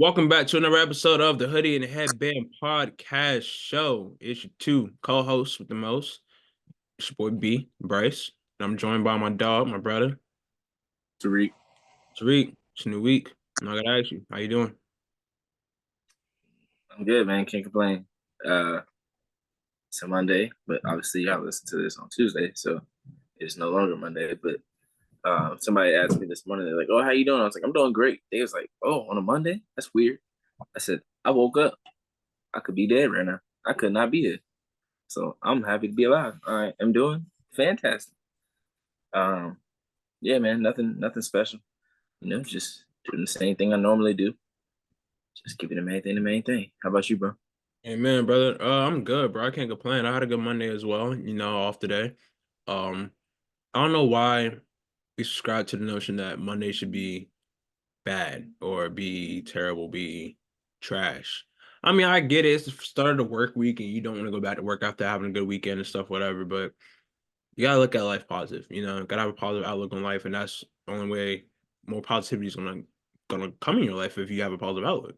Welcome back to another episode of the Hoodie and Headband podcast show. It's your two co-hosts with the most. It's your boy B, Bryce. And I'm joined by my dog, my brother, Tariq. Tariq. It's a new week. And I gotta ask you, how you doing? I'm good, man. Can't complain. Uh, it's a Monday, but obviously y'all listen to this on Tuesday, so it's no longer Monday. But somebody asked me this morning, they're like, "Oh, how you doing?" I was like, "I'm doing great." They was like, "Oh, on a Monday? That's weird." I said, "I woke up. I could be dead right now. I could not be here. So I'm happy to be alive. I am doing fantastic." Um, yeah, man. Nothing special. Just doing the same thing I normally do. Just keeping the main thing the main thing. How about you, bro? Hey man, brother. I'm good, bro. I can't complain. I had a good Monday as well, off today. Um, I don't know why we subscribe to the notion that Monday should be bad or be terrible, be trash. I mean, I get it. It's the start of the work week and you don't want to go back to work after having a good weekend and stuff, whatever. But you gotta look at life positive, gotta have a positive outlook on life, and that's the only way more positivity is gonna come in your life if you have a positive outlook.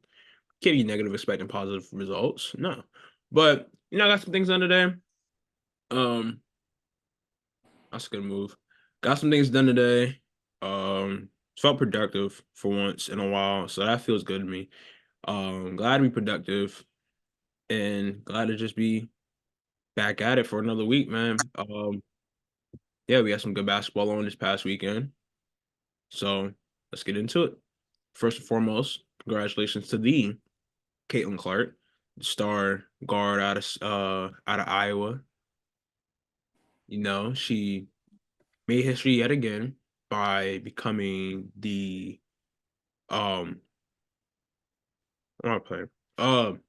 Can't be negative expecting positive results. No. But I got some things done today. Um, that's a good move. Got some things done today. Felt productive for once in a while, so that feels good to me. Glad to be productive and glad to just be back at it for another week, man. Yeah, we had some good basketball on this past weekend. So let's get into it. First and foremost, congratulations to the Caitlin Clark, star guard out of Iowa. She made history yet again by becoming the what am I playing?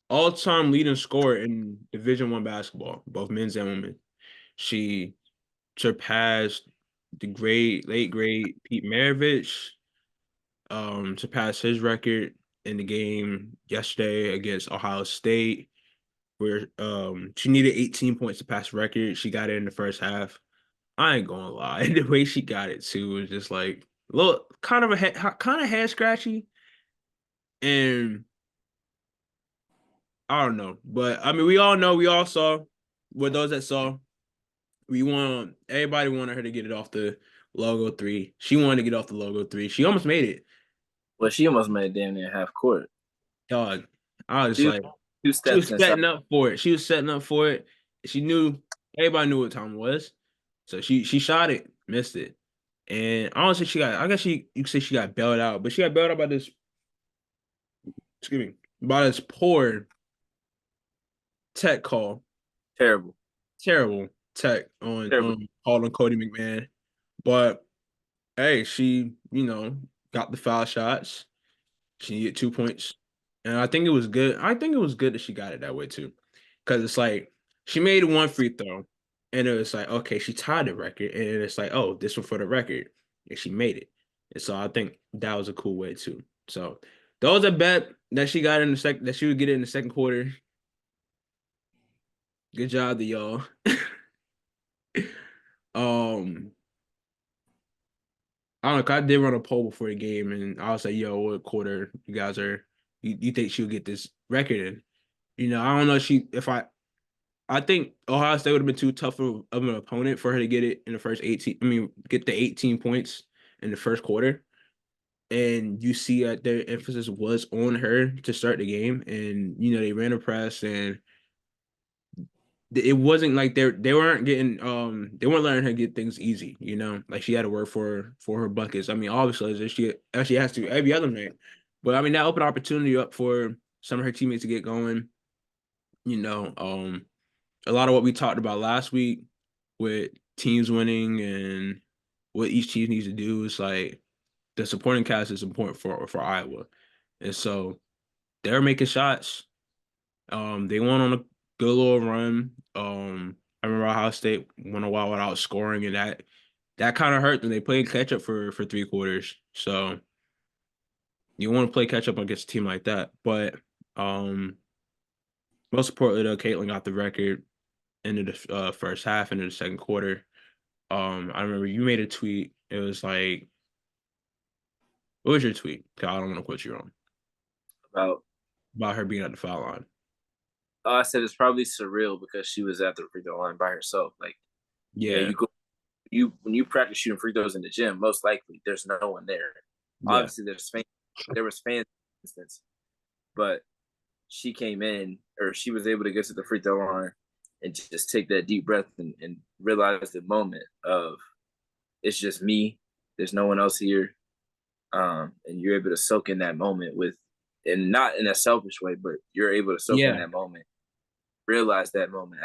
All-time leading scorer in Division I basketball, both men's and women. She surpassed the late great Pete Maravich, surpassed his record in the game yesterday against Ohio State, where she needed 18 points to pass the record. She got it in the first half. I ain't gonna lie, the way she got it too was just like a little kind of head scratchy, and I don't know, but I mean, we all know, we all saw. With those that saw, everybody wanted her to get it off the logo three. She wanted to get off the logo three. She almost made it. Well, she almost made damn near half court. Dog, I was Two, like, two she steps was inside. setting up for it. She was setting up for it. She knew everybody knew what time it was. So she shot it, missed it. And honestly, I guess you could say she got bailed out, but she got bailed out by excuse me, by this poor tech call. Terrible. Terrible tech on Terrible. called on Cody McMahon. But hey, she, got the foul shots. She needed 2 points. And I think it was good. I think it was good that she got it that way too. Because it's like she made one free throw and it was like, okay, she tied the record. And it's like, oh, this one for the record. And she made it. And so I think that was a cool way too. So those that bet that she got in the second that she would get it in the second quarter. Good job to y'all. um I don't know, 'cause I did run a poll before the game and I was like, yo, what quarter you think she'll get this record in? I don't know I think Ohio State would have been too tough of an opponent for her to get it in the first 18. I mean, get the 18 points in the first quarter. And you see that their emphasis was on her to start the game. And, they ran a press and it wasn't like they weren't letting her get things easy. Like she had to work for her buckets. I mean, obviously as she actually has to every other night. But I mean that opened opportunity up for some of her teammates to get going. You know, um a lot of what we talked about last week with teams winning and what each team needs to do is like the supporting cast is important for Iowa. And so they're making shots. They went on a good little run. I remember Ohio State went a while without scoring, and that kind of hurt them. They played catch up for 3 quarters. So you want to play catch up against a team like that. But um, most importantly, though, Caitlin got the record into the first half, into the second quarter. I remember you made a tweet. It was like, what was your tweet? 'Cause I don't want to put you on. about. about her being at the foul line. I said it's probably surreal because she was at the free throw line by herself. Like, Yeah, you when you practice shooting free throws in the gym, most likely there's no one there. yeah, Obviously, there was fans, for instance, but she came in or she was able to get to the free throw line and just take that deep breath and realize the moment of it's just me. There's no one else here, and you're able to soak in that moment with, and not in a selfish way, but you're able to soak in yeah, that moment, realize that moment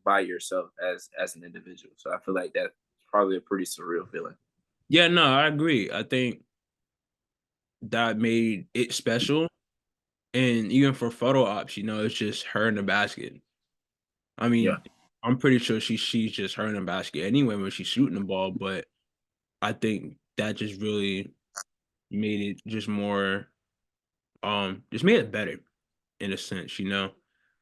by yourself as an individual. So I feel like that's probably a pretty surreal feeling. yeah. No, I agree. I think that made it special, and even for photo ops, it's just her in the basket. I Yeah, mean, I'm pretty sure she's just her in the basket anyway when she's shooting the ball, but I think that just really made it just made it better in a sense.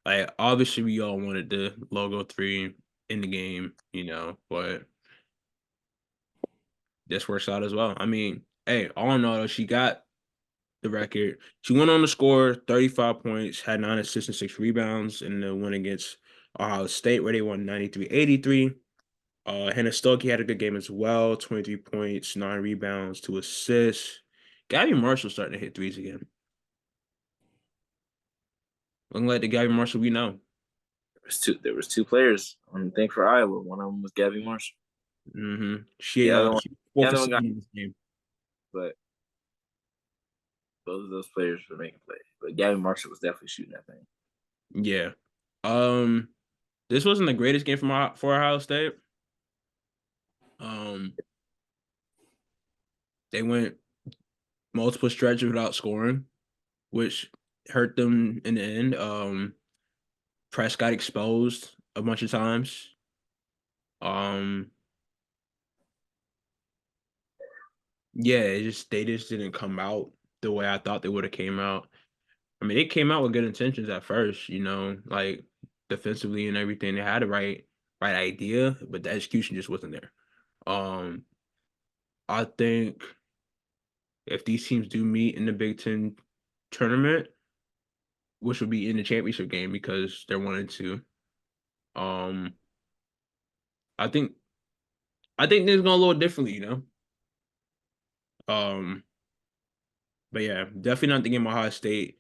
Like obviously we all wanted the logo 3 in the game, but this works out as well. I mean, hey, all in all, she got the record. She went on to score 35 points, had 9 assists and 6 rebounds in the win against Ohio State, where they won 93-83. Hannah Stuckey had a good game as well, 23 points, 9 rebounds, 2 assists. Gabby Marshall starting to hit threes again. Looking like the Gabby Marshall we know. there was two players on the thing for Iowa. One of them was Gabby Marshall. She The other one, she the 4 for other one 7 got, in this game. but both of those players were making plays. But Gabby Marshall was definitely shooting that thing. Yeah. Um, this wasn't the greatest game for Ohio State. Um, they went multiple stretches without scoring, which hurt them in the end. Press got exposed a bunch of times. Um, yeah, they just didn't come out the way I thought they would have came out. I mean, they came out with good intentions at first, like defensively and everything. They had the right idea, but the execution just wasn't there. Um, I think if these teams do meet in the Big Ten tournament, which would be in the championship game because they're 1 and 2, um, I think things going a little differently. Um, but yeah, definitely not the game Ohio State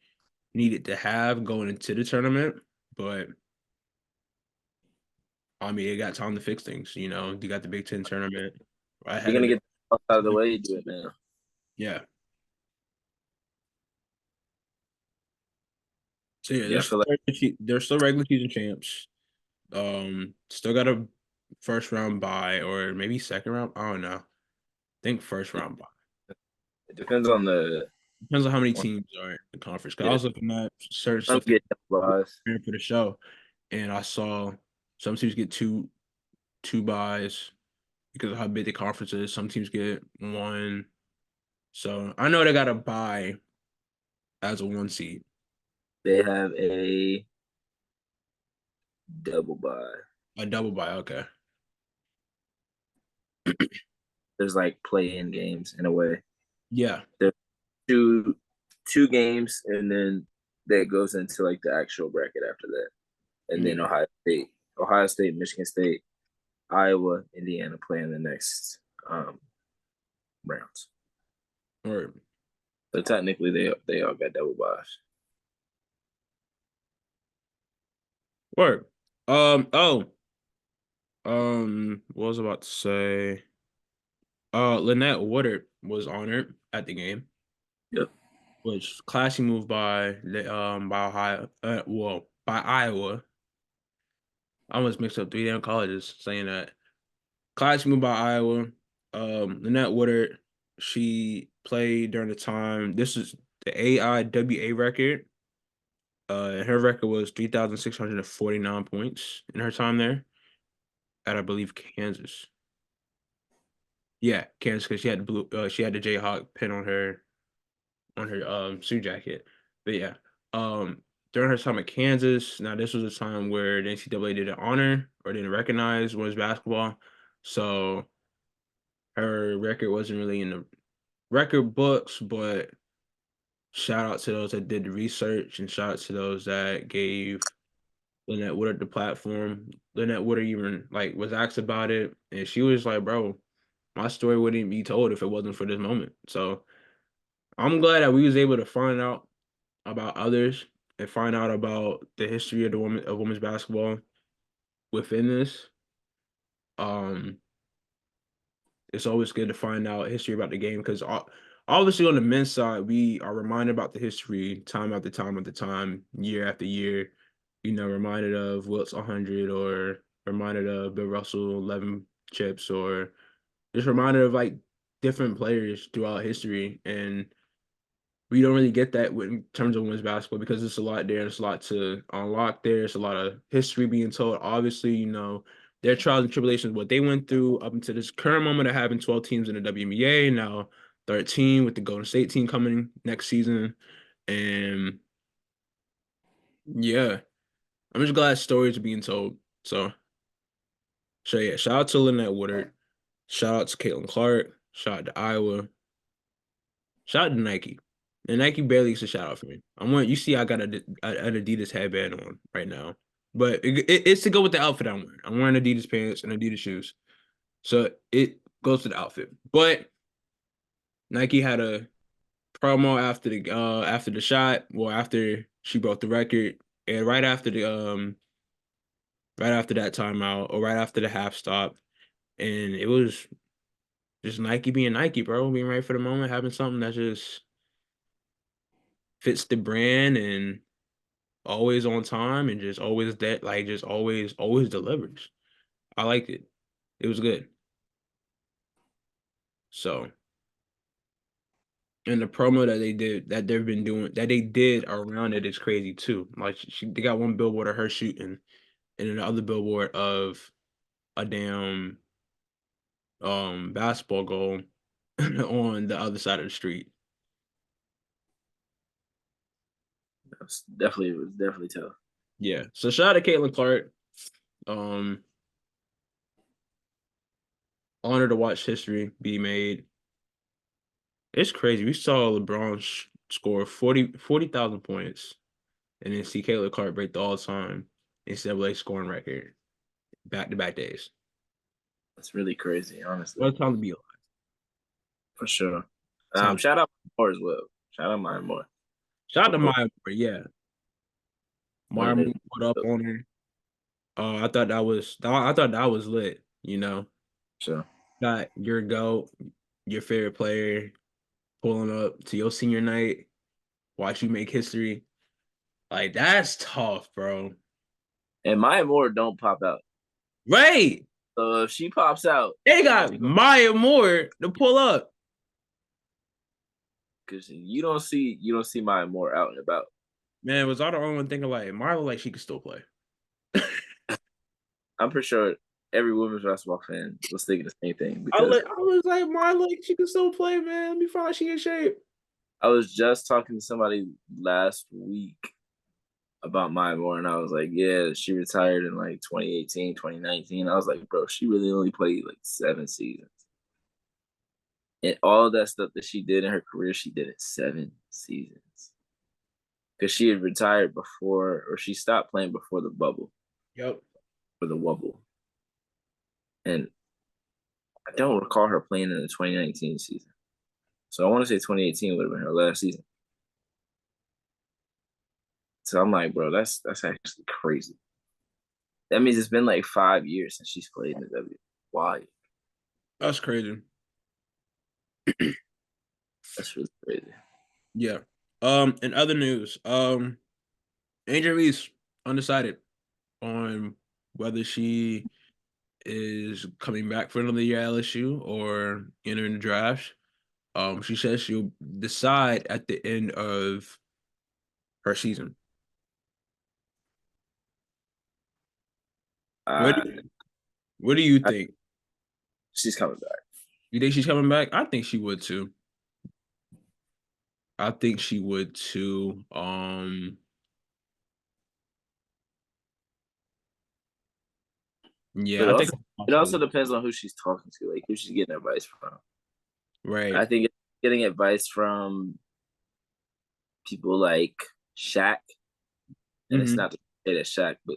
needed to have going into the tournament, but I mean, they got time to fix things. You got the Big Ten tournament You're ahead of gonna it. get the out of the way, do it now. Yeah. So yeah, Yeah, I feel like they're still regular season champs. Still got a first round bye or maybe second round. I don't know. I think first round bye. it depends on the Depends on how many teams are in the conference. Cause I yeah. was looking at certain Some stuff get buys. for the show, and I saw some teams get two buys because of how big the conference is. Some teams get one. So I know they got a buy as a 1 seed. They have a double buy. A double buy, okay. There's like play-in games in a way. Yeah. There's two games, and then that goes into like the actual bracket after that, and then Yeah. Ohio State, Michigan State, Iowa, Indiana play in the next rounds. Or So technically, they all got double buys. or what was I about to say? Lynette Woodard was honored at the game, Yep. which classy move by Ohio. Well, by Iowa. I almost mixed up 3 damn colleges saying that. Classy move by Iowa. Lynette Woodard, she played during the time. This is the AIWA record. Her record was 3,649 points in her time there at I believe Kansas. Yeah, Kansas because she had the blue. She had the Jayhawk pin on her suit jacket. But yeah, during her time at Kansas, now this was a time where the NCAA didn't honor or didn't recognize women's basketball, so her record wasn't really in the record books, but Shout out to those that did the research, and shout out to those that gave Lynette Woodard the platform. Lynette Woodard even like was asked about it, and she was like, "Bro, my story wouldn't be told if it wasn't for this moment." So I'm glad that we was able to find out about others and find out about the history of the women's basketball within this. Um, it's always good to find out history about the game because obviously on the men's side, we are reminded about the history time after time after time, year after year. You know, reminded of Wilt's 100 or reminded of Bill Russell 11 chips or just reminded of like different players throughout history. And we don't really get that in terms of women's basketball because there's a lot there. There's a lot to unlock there. There's a lot of history being told. Obviously, you know, their trials and tribulations, what they went through up until this current moment of having 12 teams in the WNBA, now 13 with the Golden State team coming next season. And yeah, I'm just glad stories are being told. So yeah, shout out to Lynette Woodard. Shout out to Caitlin Clark. Shout out to Iowa. Shout out to Nike. And Nike barely gets a shout out for me. You see, I got an Adidas headband on right now, but it's to go with the outfit I'm wearing. I'm wearing Adidas pants and Adidas shoes, so it goes to the outfit. But Nike had a promo after the shot, well after she broke the record, and right after that timeout or right after the half stop, and it was just Nike being Nike, bro, being ready for the moment, having something that just fits the brand and always on time and just always that like just always delivers. I liked it. It was good. So and the promo that they did that they've been doing that they did around it is crazy too. Like they got one billboard of her shooting and another billboard of a damn basketball goal on the other side of the street. It was definitely tough. Yeah. So shout out to Caitlin Clark. Um Honor to watch history be made. It's crazy. We saw LeBron score 40,000 points and then see Caitlin Clark break the all-time NCAA scoring record back-to-back days. That's really crazy, What honestly, a time to be alive. for sure. Time. Shout out Moore as well. Shout out Maya Moore. Shout out For to pulling Maya Moore. Yeah. one Maya of Moore the put up on her. I thought that was lit, you know. so Got your GOAT, your favorite player pulling up to your senior night, watch you make history. Like that's tough, bro. and Maya Moore don't pop out. Right. So if she pops out, They got Maya Moore to pull up. because you don't see Maya Moore out and about. Man, was I the only one thinking like Maya looked like she could still play? I'm pretty sure every women's basketball fan was thinking the same thing I because look, I was like, Maya look like she could still play, man. Let me find out she in shape. I was just talking to somebody last week about Maya Moore, and I was like, yeah, she retired in like 2018, 2019. I was like, bro, she really only played like 7 seasons. And all that stuff that she did in her career, she did it 7 seasons. Because she had retired before, or she stopped playing before the bubble, Yep. for the wobble. And I don't recall her playing in the 2019 season. So I want to say 2018 would have been her last season. So I'm like, bro, that's actually crazy. That means it's been like 5 years since she's played in the W. Why? That's crazy. That's really crazy. Yeah. In other news, Angel Reese undecided on whether she is coming back for another year at LSU or entering the draft. She says she'll decide at the end of her season. What Uh, do, what do you I, think? she's coming back. You think she's coming back? I think she would too. I think she would too. But Yeah, I think it also depends on who she's talking to, like who she's getting advice from. right. I think getting advice from people like Shaq, and it's Hmm. not to say that Shaq, but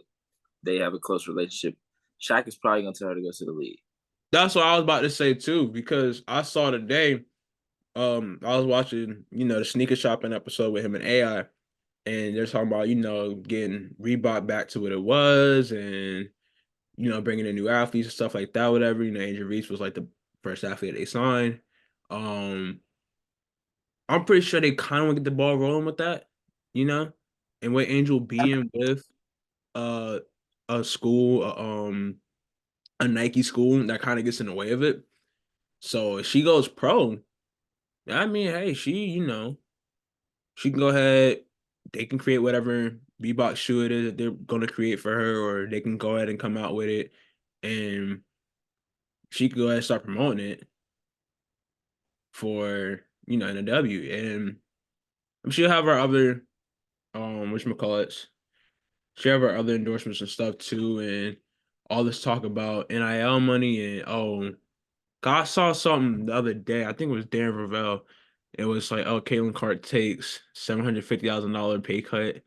they have a close relationship. Shaq is probably gonna tell her to go to the league. That's what I was about to say too, because I saw today. I was watching, the sneaker shopping episode with him and AI, and they're talking about, getting Reebok back to what it was, and bringing in new athletes and stuff like that, whatever. Angel Reese was like the first athlete they signed. Um, I'm pretty sure they kind of want to get the ball rolling with that, you know, and with Angel being with uh a school, a Nike school that kind of gets in the way of it. So if she goes pro, I mean, hey, she can go ahead. They can create whatever Reebok shoe it is that they're gonna create for her, or they can go ahead and come out with it, and she can go ahead and start promoting it for in a W. And she'll have her other whatchamacallits. She'll have her other endorsements and stuff too, and all this talk about NIL money and God, I saw something the other day. I think it was Dan Ravel. It was like, oh, Caitlin Clark takes $750,000 pay cut.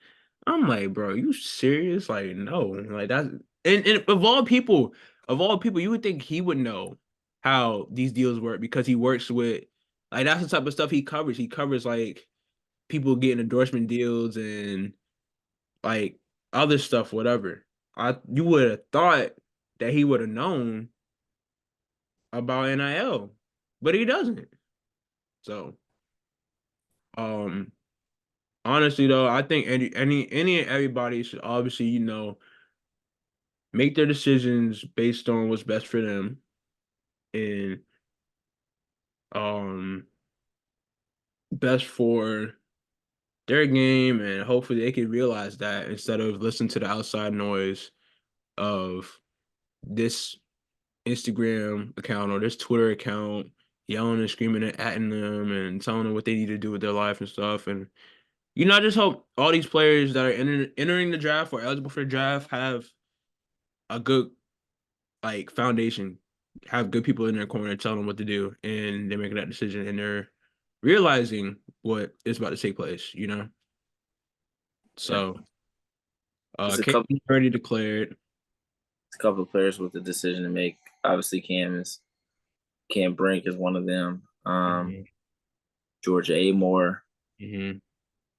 I'm like, bro, you serious? Like, no, like that's and of all people, you would think he would know how these deals work because he works with like that's the type of stuff he covers. He covers like people getting endorsement deals and like other stuff, whatever. You would have thought that he would have known about NIL, but he doesn't. So, um, honestly though, I think any and everybody should obviously, make their decisions based on what's best for them and um best for their game, and hopefully they can realize that instead of listening to the outside noise of this Instagram account or this Twitter account yelling and screaming and atting them and telling them what they need to do with their life and stuff. And I just hope all these players that are entering the draft or eligible for the draft have a good like foundation, have good people in their corner telling them what to do, and they're making that decision and they're realizing what is about to take place. Yeah, So, it's Cam already declared. a couple of players with a decision to make. Obviously, Cam Brink is one of them. Hmm. Georgia Amore, Hmm.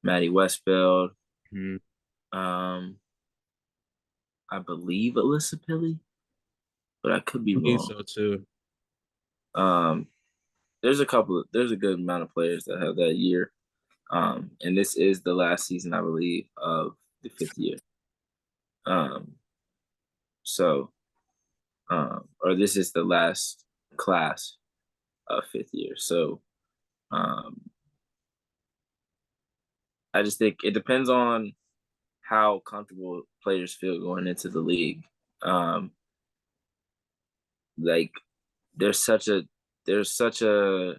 Maddie Westfield, Hmm. um, I believe Alyssa Pilly, but I could be I believe wrong. so too. Um, there's a good amount of players that have that year. And this is the last season, I believe, of the fifth year. Um, so, or this is the last class of fifth year. So, um, I just think it depends on how comfortable players feel going into the league. Um, like there's such a there's such a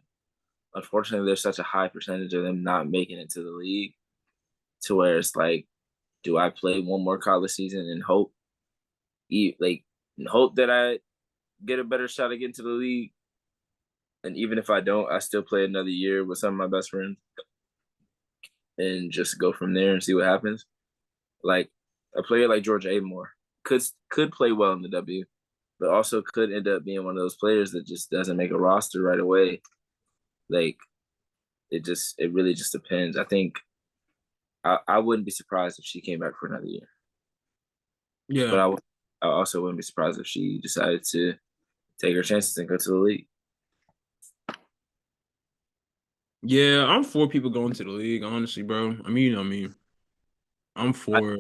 unfortunately there's such a high percentage of them not making it to the league to where it's like, do I play one more college season and like hope that I get a better shot at getting to the league? And even if I don't, I still play another year with some of my best friends and just go from there and see what happens. Like a player like George Amore could play well in the W, but also could end up being one of those players that just doesn't make a roster right away. Like it really just depends. I think I wouldn't be surprised if she came back for another year, Yeah, but I also wouldn't be surprised if she decided to take her chances and go to the league. yeah, I'm for people going to the league. Honestly, bro. I mean, you know me. I'm I, for.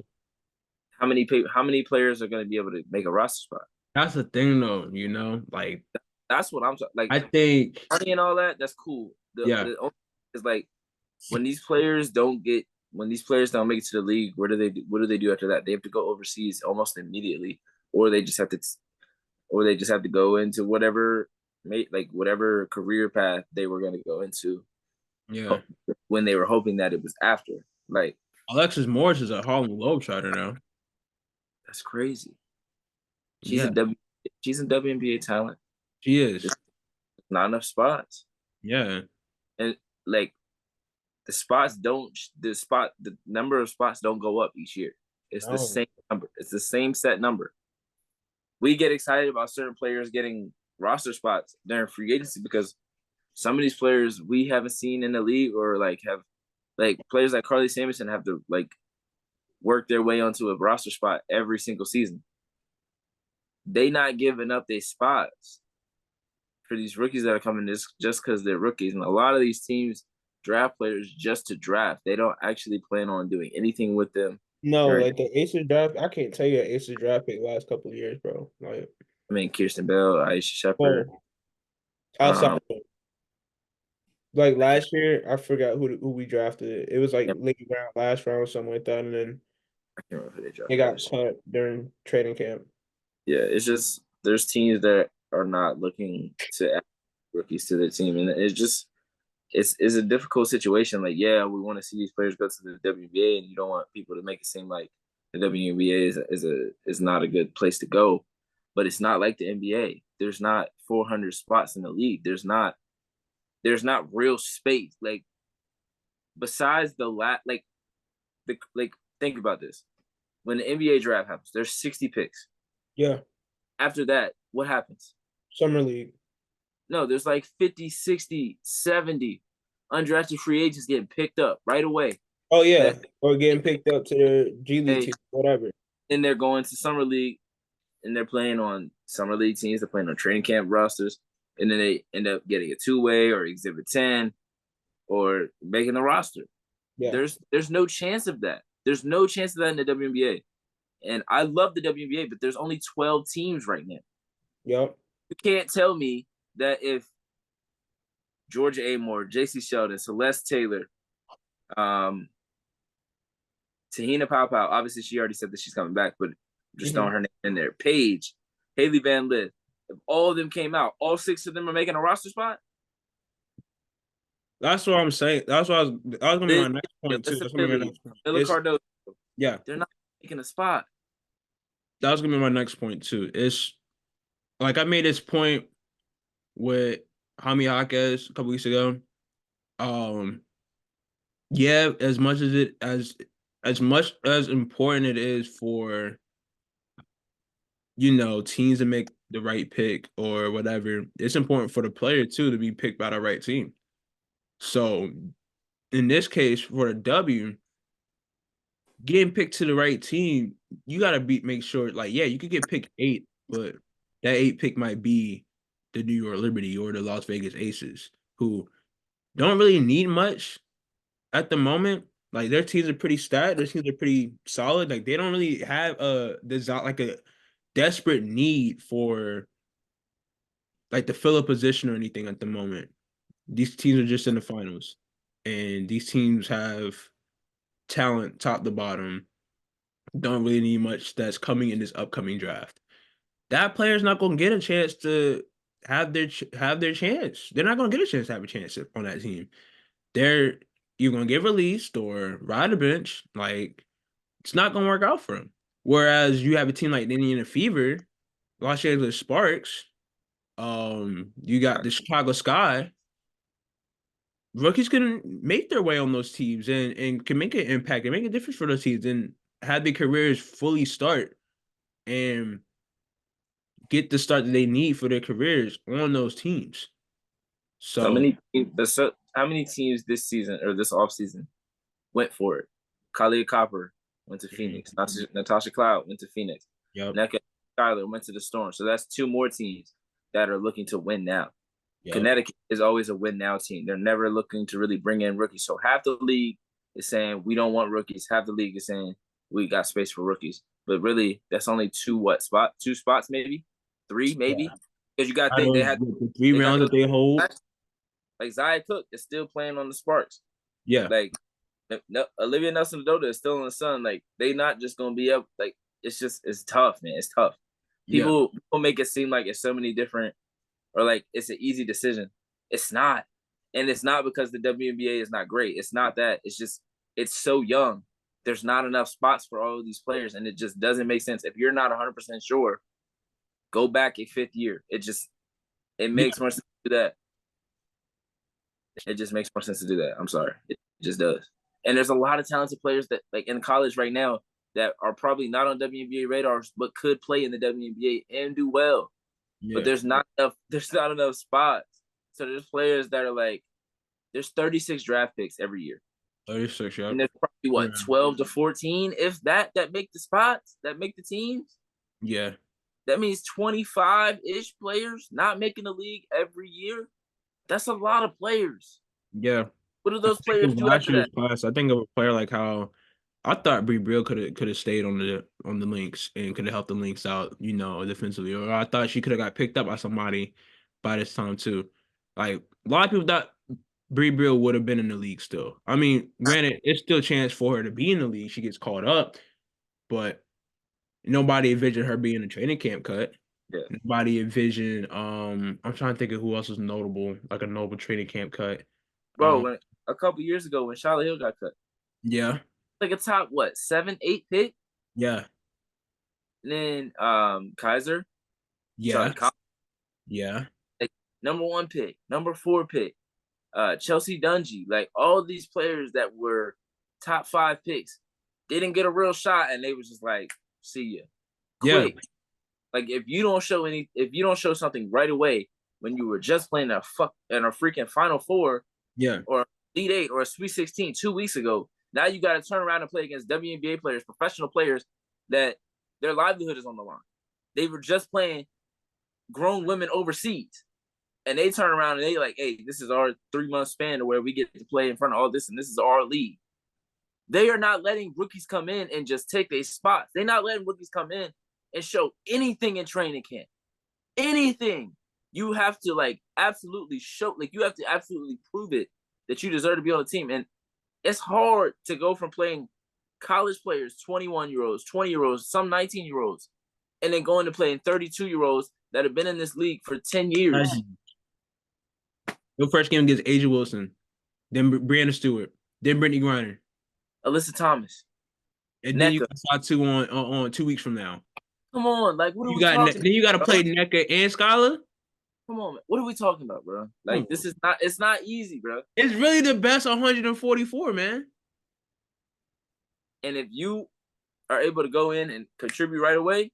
how many players are going to be able to make a roster spot? That's the thing, though. Like That's what I'm like. I think, Money and all that. That's cool. yeah, The only is like when these players don't get when these players don't make it to the league. What do they do after that? They have to go overseas almost immediately, or they just have to go into whatever career path they were going to go into yeah. when they were hoping that it was after. Like Alexis Morris is a Harlem Globetrotter now. that's crazy. She's a Yeah, W. She's a WNBA talent. she is. Just not enough spots. Yeah, And like the number of spots don't go up each year. It's the No. same number. It's the same set number. We get excited about certain players getting roster spots during free agency because some of these players we haven't seen in the league or like have like players like Carly Samuelson have to like work their way onto a roster spot every single season. They not giving up their spots for these rookies that are coming just because they're rookies. And a lot of these teams draft players just to draft. They don't actually plan on doing anything with them. No, During, like the Aces draft, I can't tell you an Aces draft pick last couple of years, bro. Like, I mean, Kirsten Bell, Aisha Shepard. oh, outside Um, of, like last year, I forgot who we drafted. It was like yeah, late round, last round, something like that, and then I can't remember who they they drafted got last cut during training camp. year. Yeah, it's just there's teams that are not looking to add rookies to their team, and it's just it's a difficult situation. Like, yeah, we want to see these players go to the WNBA, and you don't want people to make it seem like the WNBA is not a good place to go. But it's not like the NBA. There's not 400 spots in the league. There's not real space. Like besides like think about this. When the NBA draft happens, there's 60 picks. Yeah, After that, what happens? summer league. No, there's like 50, 60, 70 undrafted free agents getting picked up right away. Oh yeah, That or getting picked up to the G League hey, team, whatever. and they're going to summer league and they're playing on summer league teams. They're playing on training camp rosters, and then they end up getting a two-way or exhibit 10 or making the roster. Yeah, There's no chance of that. There's no chance of that in the WNBA. And I love the WNBA, but there's only 12 teams right now. yep. You can't tell me that if Georgia Amore, JC Sheldon, Celeste Taylor, um, Tahina Pow, obviously she already said that she's coming back, but just throwing her name in there. Paige, Haley Van Lith. If all of them came out, all six of them are making a roster spot. That's what I'm saying. That's what that was gonna be my next point too. Alyssa That's gonna be my Finley, next point. Ella It's Cardoso, yeah, they're not making a spot. that was gonna be my next point too. It's like I made this point with Hami Jaquez a couple weeks ago. Um, yeah, as much as important it is for teams to make the right pick or whatever, it's important for the player too to be picked by the right team. So in this case, for the W, getting picked to the right team, you gotta make sure, like, yeah, you could get picked 8, but that 8 pick might be the New York Liberty or the Las Vegas Aces, who don't really need much at the moment. Like their teams are pretty stacked, their teams are pretty solid. Like they don't really have a design like a desperate need for like to fill a position or anything at the moment. These teams are just in the finals, and these teams have talent top to bottom. Don't really need much that's coming in this upcoming draft. That player's not going to get a chance to have their chance. They're not going to get a chance to have a chance on that team. They're You're going to get released or ride the bench. Like it's not going to work out for them. Whereas you have a team like the Indiana Fever, Los Angeles Sparks, you got the Chicago Sky. Rookies can make their way on those teams and can make an impact and make a difference for those teams and have their careers fully start and get the start that they need for their careers on those teams. So So, many how many teams this season or this offseason went for it? Kalia Copper went to Phoenix. Natasha Cloud went to Phoenix. yep, Nneka Skyler went to the Storm. So that's two more teams that are looking to win now. yep. Connecticut is always a win now team. They're never looking to really bring in rookies. So half the league is saying we don't want rookies. Half the league is saying we got space for rookies. But really, that's only two spots maybe, three maybe. Yeah. Because you got to Out think of the 3 rounds that they hold, like Zaya Cook is still playing on the Sparks. yeah, Like Olivia Nelson-Dota is still in the Sun. Like they not just gonna be up. Like it's tough, man. It's tough. yeah, People make it seem like it's so many different or like it's an easy decision. It's not. And it's not because the WNBA is not great. It's not that. It's just it's so young. There's not enough spots for all of these players, and it just doesn't make sense. If you're not 100% sure, go back a fifth year. It yeah. makes more sense to do that. It just makes more sense to do that. I'm sorry. It just does. And there's a lot of talented players that like in college right now that are probably not on WNBA radars, but could play in the WNBA and do well. But Yeah. there's not enough spots. So there's players that are like there's 36 draft picks every year. 36, And yep. there's probably Yeah. 12 to 14, if that make the spots, that make the teams. Yeah. That means 25-ish players not making the league every year. That's a lot of players. Yeah. What do I those think players of do last after year's that? class, I think of a player like how I thought Bree Brill could have stayed on the links and could have helped the links out, defensively. Or I thought she could have got picked up by somebody by this time too. Like a lot of people thought Bree Brill would have been in the league still. I mean, granted, it's still a chance for her to be in the league. She gets called up, but nobody envisioned her being a training camp cut. Yeah. Nobody envisioned. I'm trying to think of who else was notable, like a notable training camp cut. Bro, a couple years ago when Charlotte Hill got cut, Yeah, like a top 7, 8 pick, yeah, and then Kaiser, yeah, Charlie Collins, yeah, like, number 1 pick, number 4 pick, Chelsea Dungy, like all these players that were top 5 picks, they didn't get a real shot, and they was just like, see ya, yeah, quick. Like if you don't show something right away when you were just playing in a freaking Final Four yeah, or Elite Eight or a Sweet 16 2 weeks ago, now you got to turn around and play against WNBA players, professional players that their livelihood is on the line. They were just playing grown women overseas, and they turn around and they like, hey, this is our 3-month span to where we get to play in front of all this, and this is our league. They are not letting rookies come in and just take their spots. They're not letting rookies come in and show anything in training camp. Anything. You have to absolutely show, you have to absolutely prove it that you deserve to be on the team. And it's hard to go from playing college players, 21-year-olds, 20-year-olds, some 19-year-olds, and then going to playing 32-year-olds that have been in this league for 10 years. Your first game against Asia Wilson, then Brianna Stewart, then Brittany Griner, Alyssa Thomas, and then you NECA. got 2 on 2 weeks from now. Come on, what are You we got talking then you got to about, play NECA and Skylar. Come on, man. What are we talking about, bro? This is not. It's not easy, bro. It's really the best 144, man. And if you are able to go in and contribute right away,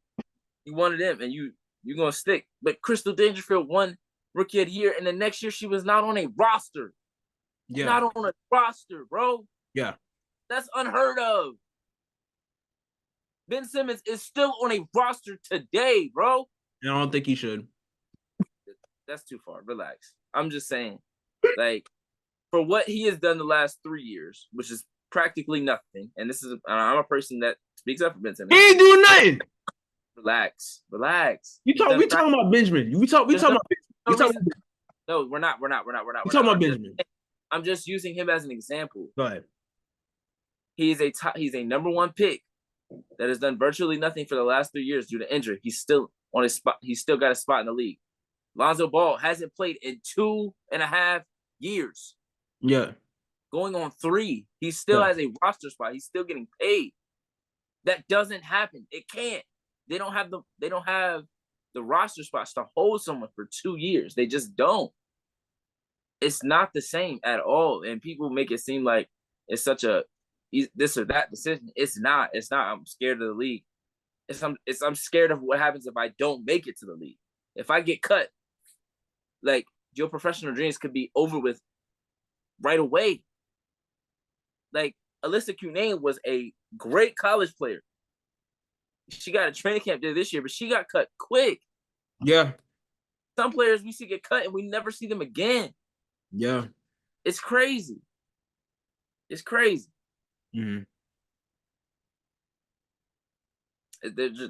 you one of them, and you're gonna stick. But Crystal Dangerfield won Rookie of the Year, and the next year she was not on a roster. Yeah, Not on a roster, bro. yeah. That's unheard of. Ben Simmons is still on a roster today, bro. And I don't think he should. That's too far. Relax. I'm just saying, for what he has done the last 3 years, which is practically nothing. And I'm a person that speaks up for Ben Simmons. He ain't doing nothing. Relax. We talking about Benjamin. We talking about. No, we're not. We talking about Benjamin. I'm just using him as an example. Go ahead. He's a number 1 pick that has done virtually nothing for the last 3 years due to injury. He's still on his spot. He's still got a spot in the league. Lonzo Ball hasn't played in 2.5 years. Yeah. Going on 3. He still has a roster spot. He's still getting paid. That doesn't happen. It can't. They don't have the roster spots to hold someone for 2 years. They just don't. It's not the same at all. And people make it seem like it's such a this or that decision. It's not. I'm scared of the league. I'm scared of what happens if I don't make it to the league. If I get cut, your professional dreams could be over with right away. Alyssa Cunane was a great college player. She got a training camp there this year, but she got cut quick. Yeah. Some players we see get cut and we never see them again. Yeah. It's crazy. It's crazy. Mm-hmm.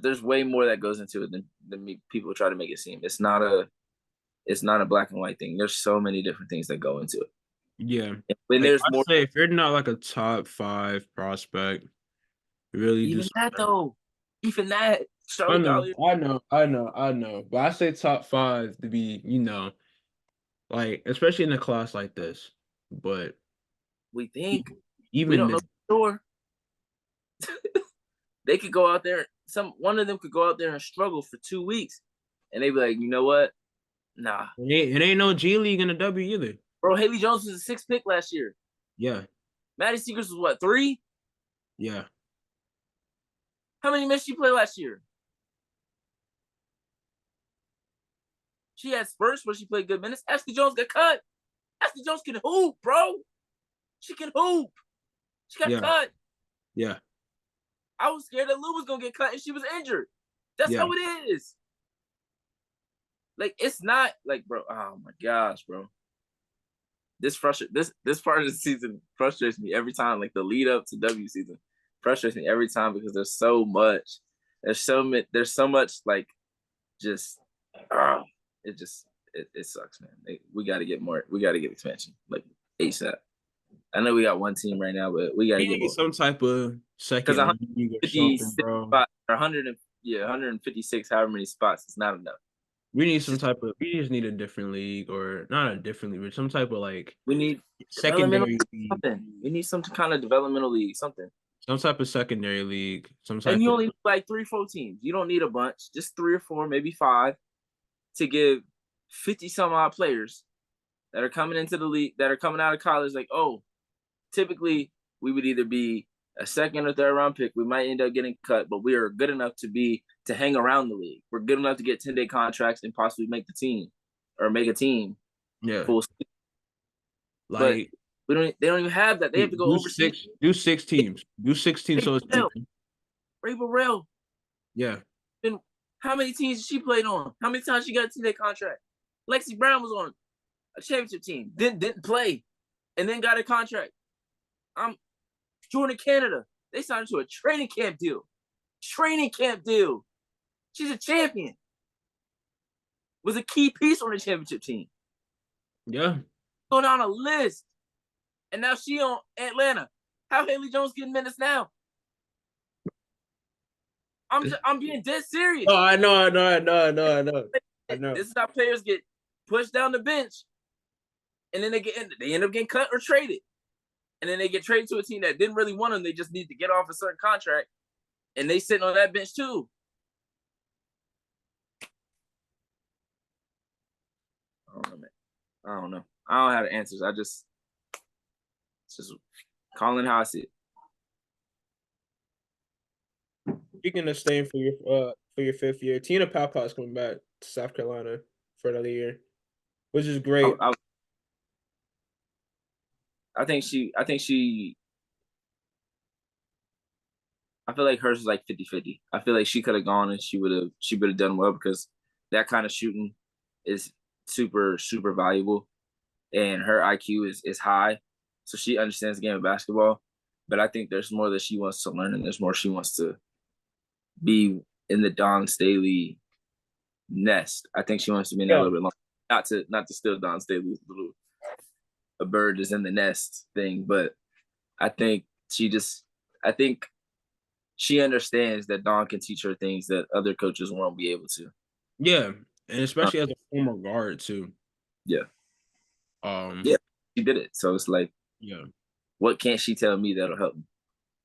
There's way more that goes into it than people try to make it seem. It's not a black and white thing. There's so many different things that go into it. Yeah. When there's more. Say if you're not a top 5 prospect, really Even just that though. Even that. I know. But I say top 5 to be, especially in a class like this. But we think even we don't know for sure. They could go out there. One of them could go out there and struggle for 2 weeks, and they be like, you know what? Nah. It ain't no G League in the W either. Bro, Haley Jones was a 6th pick last year. Yeah. Maddie Seegers was what, 3? Yeah. How many minutes she played last year? She had spurts where she played good minutes. Ashley Jones got cut. Ashley Jones can hoop, bro. She can hoop. She got Yeah. cut. Yeah. I was scared that Lou was gonna get cut and she was injured. That's Yeah. how it is. Like, it's not like, bro. Oh my gosh, bro. This part of the season frustrates me every time. Like the lead up to W season frustrates me every time because there's so much. There's so much like just it just it sucks, man. We got to get more. We got to get expansion like ASAP. I know we got one team right now, but we got to We get need more some type of because second league or something, 156 bro. spots or 156, however many spots, is not enough. We need It's some just, type of. We just need a different league, or not a different league, but some type of like we need developmental secondary league, something. We need some kind of developmental league, something. some type of secondary league, some And type you of. only need like 3, 4 teams. You don't need a bunch, just 3 or 4, maybe 5, to give 50 some odd players that are coming into the league, that are coming out of college. Like, oh, typically we would either be a second or third round pick. We might end up getting cut, but we are good enough to hang around the league. We're good enough to get 10-day contracts and possibly make the team or make a team Yeah, full season. But like they don't even have that. They have to go overseas. do 6 teams, do 16 so it's even. Ray Burrell. Yeah, Been, how many teams did she played on? How many times she got a 10-day contract? Lexi Brown was on a championship team, didn't play, and then got a contract. Jordan Canada. They signed her to a training camp deal. Training camp deal. She's a champion. Was a key piece on the championship team. yeah. Go down a list. And now she on Atlanta. How Haley Jones getting minutes now? I'm being dead serious. Oh, I know. I know. This is how players get pushed down the bench, and then they end up getting cut or traded, and then they get traded to a team that didn't really want them. They just need to get off a certain contract, and they sitting on that bench too. I don't know, man. I don't know. I don't have the answers. It's just calling how I see it. Speaking of staying for your 5th year, Tina Papa's coming back to South Carolina for another year, which is great. I think she. I feel like hers is like 50-50. I feel like she could have gone and she would have done well because that kind of shooting is super, super valuable. And her IQ is high. So she understands the game of basketball. But I think there's more that she wants to learn and there's more she wants to be in the Don Staley nest. I think she wants to be in there a little bit longer. Not to steal Don Staley's little "a bird is in the nest" thing, but I think I think she understands that Don can teach her things that other coaches won't be able to. Yeah, and especially as a former guard too. Yeah. Um. Yeah, she did it. So it's like, Yeah. what can't she tell me that'll help me?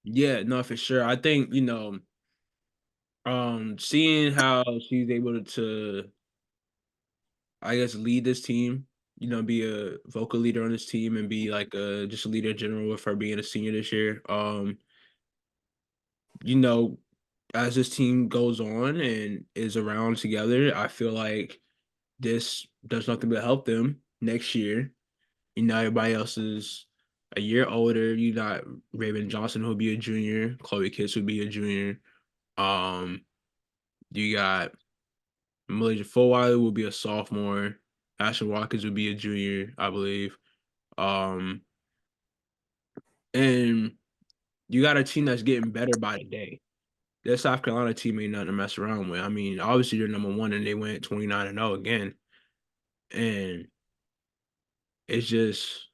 Yeah. No, for sure. I think seeing how she's able to, I guess, lead this team. Be a vocal leader on this team and be like just a leader in general with her being a senior this year. You know, as this team goes on and is around together, I feel like this does nothing but help them next year. Everybody else is a year older. You got Raven Johnson who'll be a junior, Chloe Kitts who'll be a junior. Um, you got Malaysia Fulwiley will be a sophomore. Ashton Watkins will be a junior, I believe. Um, and you got a team that's getting better by the day. That South Carolina team ain't nothing to mess around with. I mean, obviously they're #1 and they went 29-0 again. And it's just,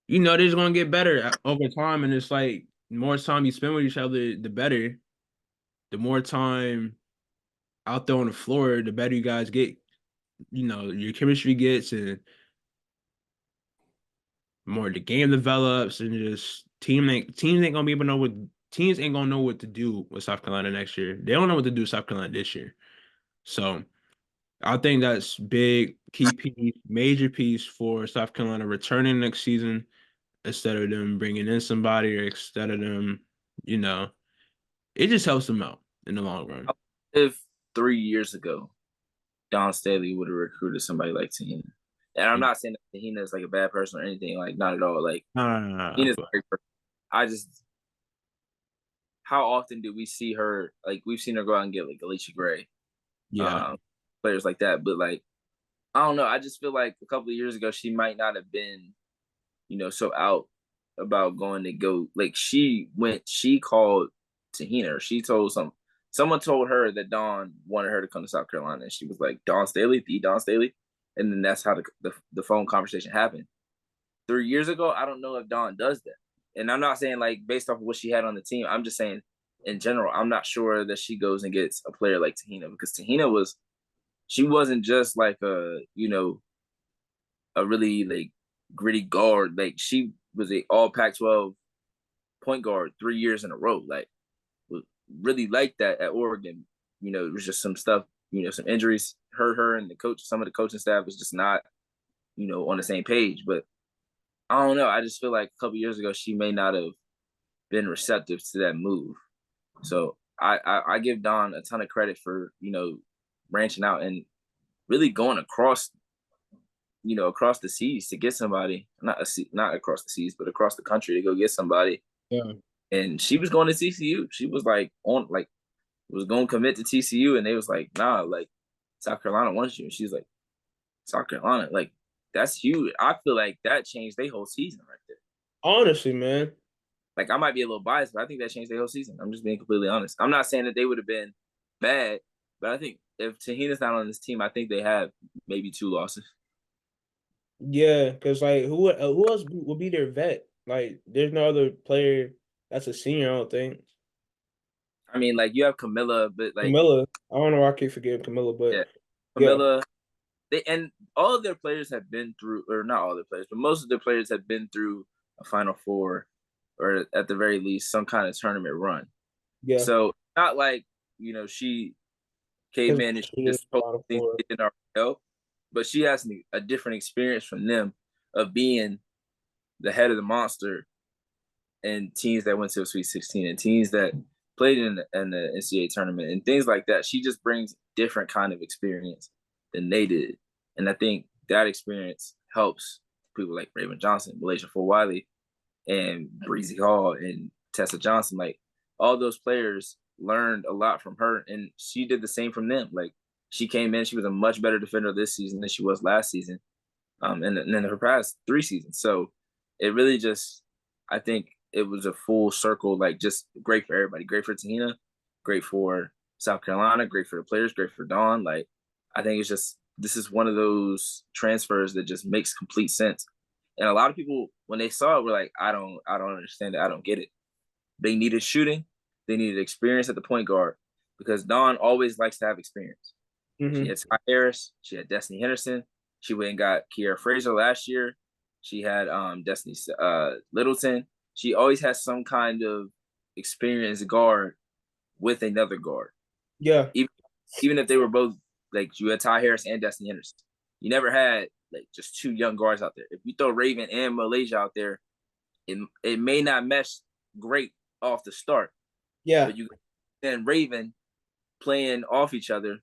they're just gonna get better over time. And it's like the more time you spend with each other, the better. The more time out there on the floor, the better you guys get. Your chemistry gets, and more the game develops, and just teams ain't gonna be able to know what teams ain't gonna know what to do with South Carolina next year. They don't know what to do with South Carolina this year. So I think that's big, key piece, major piece for South Carolina returning next season. instead of them bringing in somebody or instead of them, it just helps them out in the long run. If 3 years ago Don Staley would have recruited somebody like Tahina, and I'm not saying that Tahina is like a bad person or anything, like not at all. Like No, no, no, no, Tahina's a but great person. I just how often do we see her? Like we've seen her go out and get like Alicia Gray, yeah, um, players like that. But like I don't know. I just feel like a couple of years ago she might not have been, so out about going to go. Like she called Tahina. Or she told someone told her that Don wanted her to come to South Carolina, and she was like, Don Staley, the Don Staley, and then that's how the phone conversation happened. 3 years ago, I don't know if Dawn does that. And I'm not saying like based off of what she had on the team. I'm just saying in general, I'm not sure that she goes and gets a player like Tahina because she wasn't just like a really like gritty guard. Like she was a all Pac-12 point guard 3 years in a row. Like really like that at Oregon. It was just some stuff. Some injuries hurt her, and some of the coaching staff was just not on the same page. But I don't know. I just feel like a couple years ago she may not have been receptive to that move. So I give Don a ton of credit for branching out and really going across the seas to get somebody, not across the seas, but across the country to go get somebody. yeah. And she was going to TCU. She was like was going to commit to TCU, and they was like, nah, like South Carolina wants you. And she's like, South Carolina, like that's huge. I feel like that changed their whole season right there. Honestly, man. Like I might be a little biased, but I think that changed their whole season. I'm just being completely honest. I'm not saying that they would have been bad, but I think if Tahina's not on this team, I think they have maybe 2 losses. Yeah, because like who else would be their vet? Like, there's no other player that's a senior. I don't think. I mean, like you have Camilla, but like Camilla. I don't know why I keep forgetting Camilla, but yeah, yeah, Camilla. And all of their players have been through, or not all their players, but most of their players have been through a Final Four, or at the very least some kind of tournament run. yeah. So not like she came Because in and she she is just told Final things Four. they didn't already know, but she has a different experience from them of being the head of the monster and teams that went to a Sweet 16 and teams that played in the NCAA tournament and things like that. She just brings different kind of experience than they did, and I think that experience helps people like Raven Johnson, Malaysia Wiley, and Breezy Hall and Tessa Johnson. Like all those players learned a lot from her, and she did the same from them. Like she came in, she was a much better defender this season than she was last season, and in her past 3 seasons. So it really just, I think it was a full circle, like just great for everybody. Great for Tahina, great for South Carolina, great for the players, great for Dawn. Like I think it's just this is one of those transfers that just makes complete sense. And a lot of people, when they saw it, were like, I don't understand it. I don't get it. They needed shooting. They needed experience at the point guard because Dawn always likes to have experience. She Hmm. had Ty Harris. She had Destiny Henderson. She went and got Kiera Fraser last year. She had Destiny Littleton. She always has some kind of experienced guard with another guard. Yeah, Even, even if they were both, like you had Ty Harris and Destiny Henderson. You never had like just two young guards out there. If you throw Raven and Malaysia out there, it may not mesh great off the start, yeah, but you then Raven playing off each other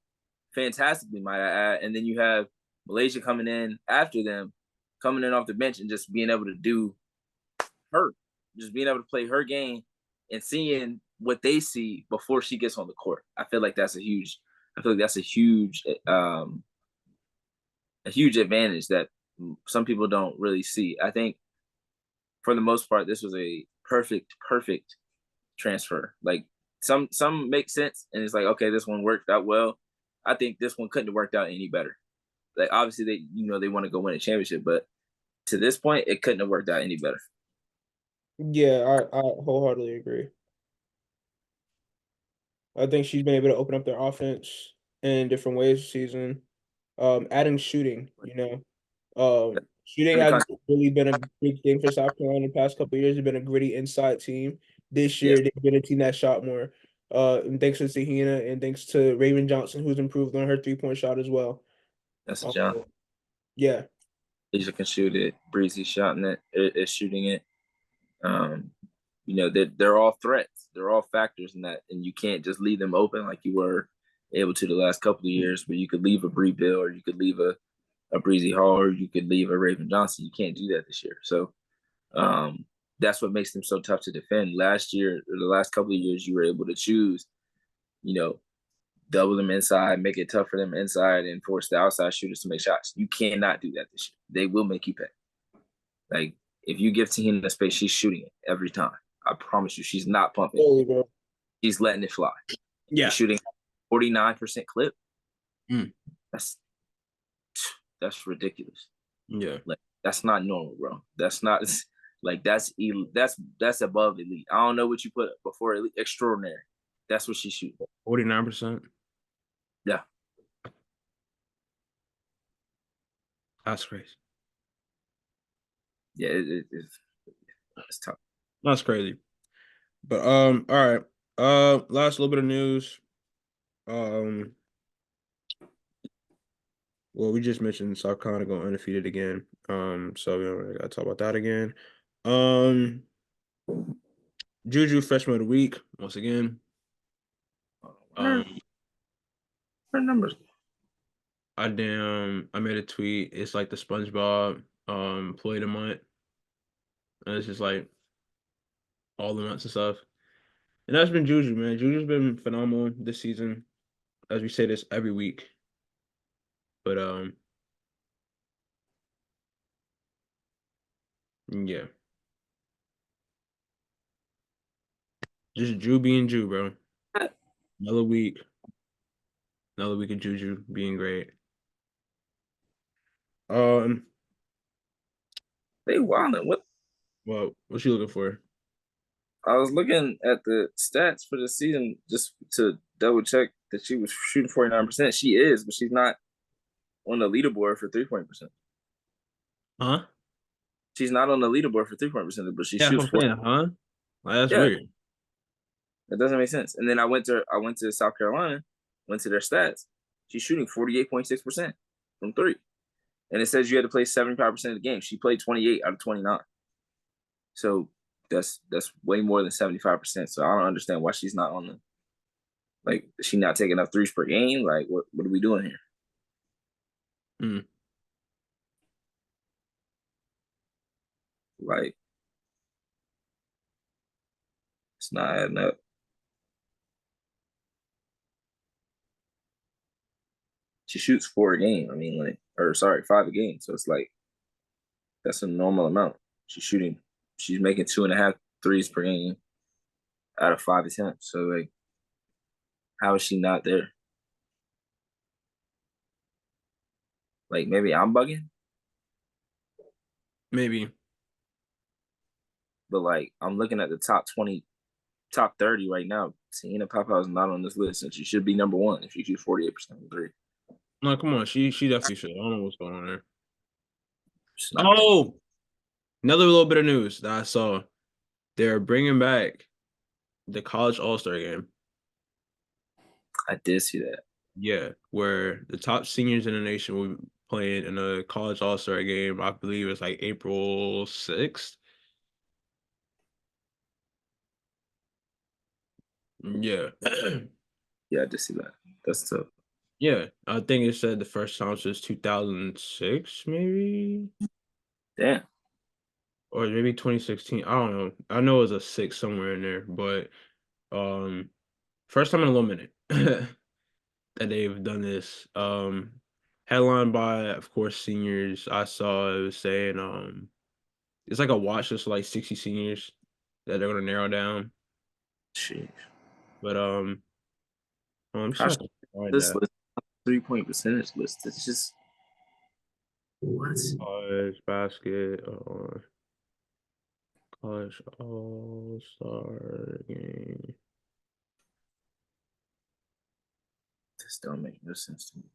fantastically, might I add. And then you have Malaysia coming in after them, coming in off the bench and just being able to do her, just being able to play her game and seeing what they see before she gets on the court. I feel like that's a huge. I feel like that's a huge advantage that some people don't really see. I think for the most part, this was a perfect transfer. Like some make sense, and it's like okay, this one worked out well. I think this one couldn't have worked out any better. Like obviously they want to go win a championship, but to this point, it couldn't have worked out any better. yeah. I wholeheartedly agree. I think she's been able to open up their offense in different ways this season. Adding shooting, shooting In the hasn't country, really been a big thing for South Carolina the past couple of years. They've been a gritty inside team. This yeah, year, they've been a team that shot more. And thanks to Tahina and thanks to Raven Johnson, who's improved on her 3-point shot as well. that's a Uh, jump. yeah, Asia can shoot it. Breezy shot in it is shooting it. Um, they're all threats. They're all factors in that, and you can't just leave them open like you were able to the last couple of years, where you could leave a Bree Bill or you could leave a Breezy Hall or you could leave a Raven Johnson. You can't do that this year. So um, that's what makes them so tough to defend. Last year, or the last couple of years, you were able to choose, you know, double them inside, make it tough for them inside, and force the outside shooters to make shots. You cannot do that this year. They will make you pay. Like, if you give Tahina the space, she's shooting it every time. I promise you, she's not pumping. There you go. She's letting it fly. Yeah. She's shooting 49% clip. Mm. That's ridiculous. Yeah. Like, that's not normal, bro. That's not like that's above elite. I don't know what you put before elite. Extraordinary. That's what she's shooting. 49%. Yeah. That's crazy. Yeah, it's tough. That's crazy. But all right. Last little bit of news. Well, we just mentioned South Carolina going undefeated again. So we don't really gotta talk about that again. Juju freshman of the week once again. Her numbers. I made a tweet. It's like the SpongeBob employee of the month. And it's just like all the months and stuff. And that's been Juju, man. Juju's been phenomenal this season. As we say this every week. But yeah. Just Drew being Drew, bro. Another week. Another week of Juju being great. They wildin'. Well, what you looking for? I was looking at the stats for the season just to double check that she was shooting 49%. She is, but she's not on the leaderboard for 3-point percent. Huh? She's not on the leaderboard for 3-point percentage, but she Yeah, shoots I'm saying, huh? Like, that's Yeah, weird. that doesn't make sense. And then I went to South Carolina, went to their stats. She's shooting 48.6% from three. And it says you had to play 75% of the game. She played 28 out of 29. So that's way more than 75%. So I don't understand why she's not on the, like, is she not taking enough threes per game? Like, what are we doing here? Mm. Like, it's not adding up. She shoots 4 a game. I mean, like, or sorry, 5 a game. So it's like, that's a normal amount. She's making 2.5 threes per game out of 5 attempts. So, like, how is she not there? Like, maybe I'm bugging, Maybe. but like, I'm looking at the top 20, top 30 right now. Tahina Papa is not on this list, and she should be number one if she shoots 48% from three. No, come on. She definitely should. I don't know what's going on there. She's not there. Oh, another little bit of news that I saw. They're bringing back the college all-star game. I did see that. Yeah, where the top seniors in the nation will be playing in a college all-star game. I believe it's like April 6th. Yeah. Yeah, I did see that. That's tough. Yeah. I think it said the first time since 2006, maybe. Damn. Or maybe 2016. I don't know. I know it was a 6 somewhere in there, but first time in a little minute that they've done this. Headlined by, of course, seniors. I saw it was saying it's like a watch list of like 60 seniors that they're gonna narrow down. Jeez. But I'm just How trying to find this that. list, 3-point percentage list, it's just what? College basket, college all-star game. This don't make no sense to me.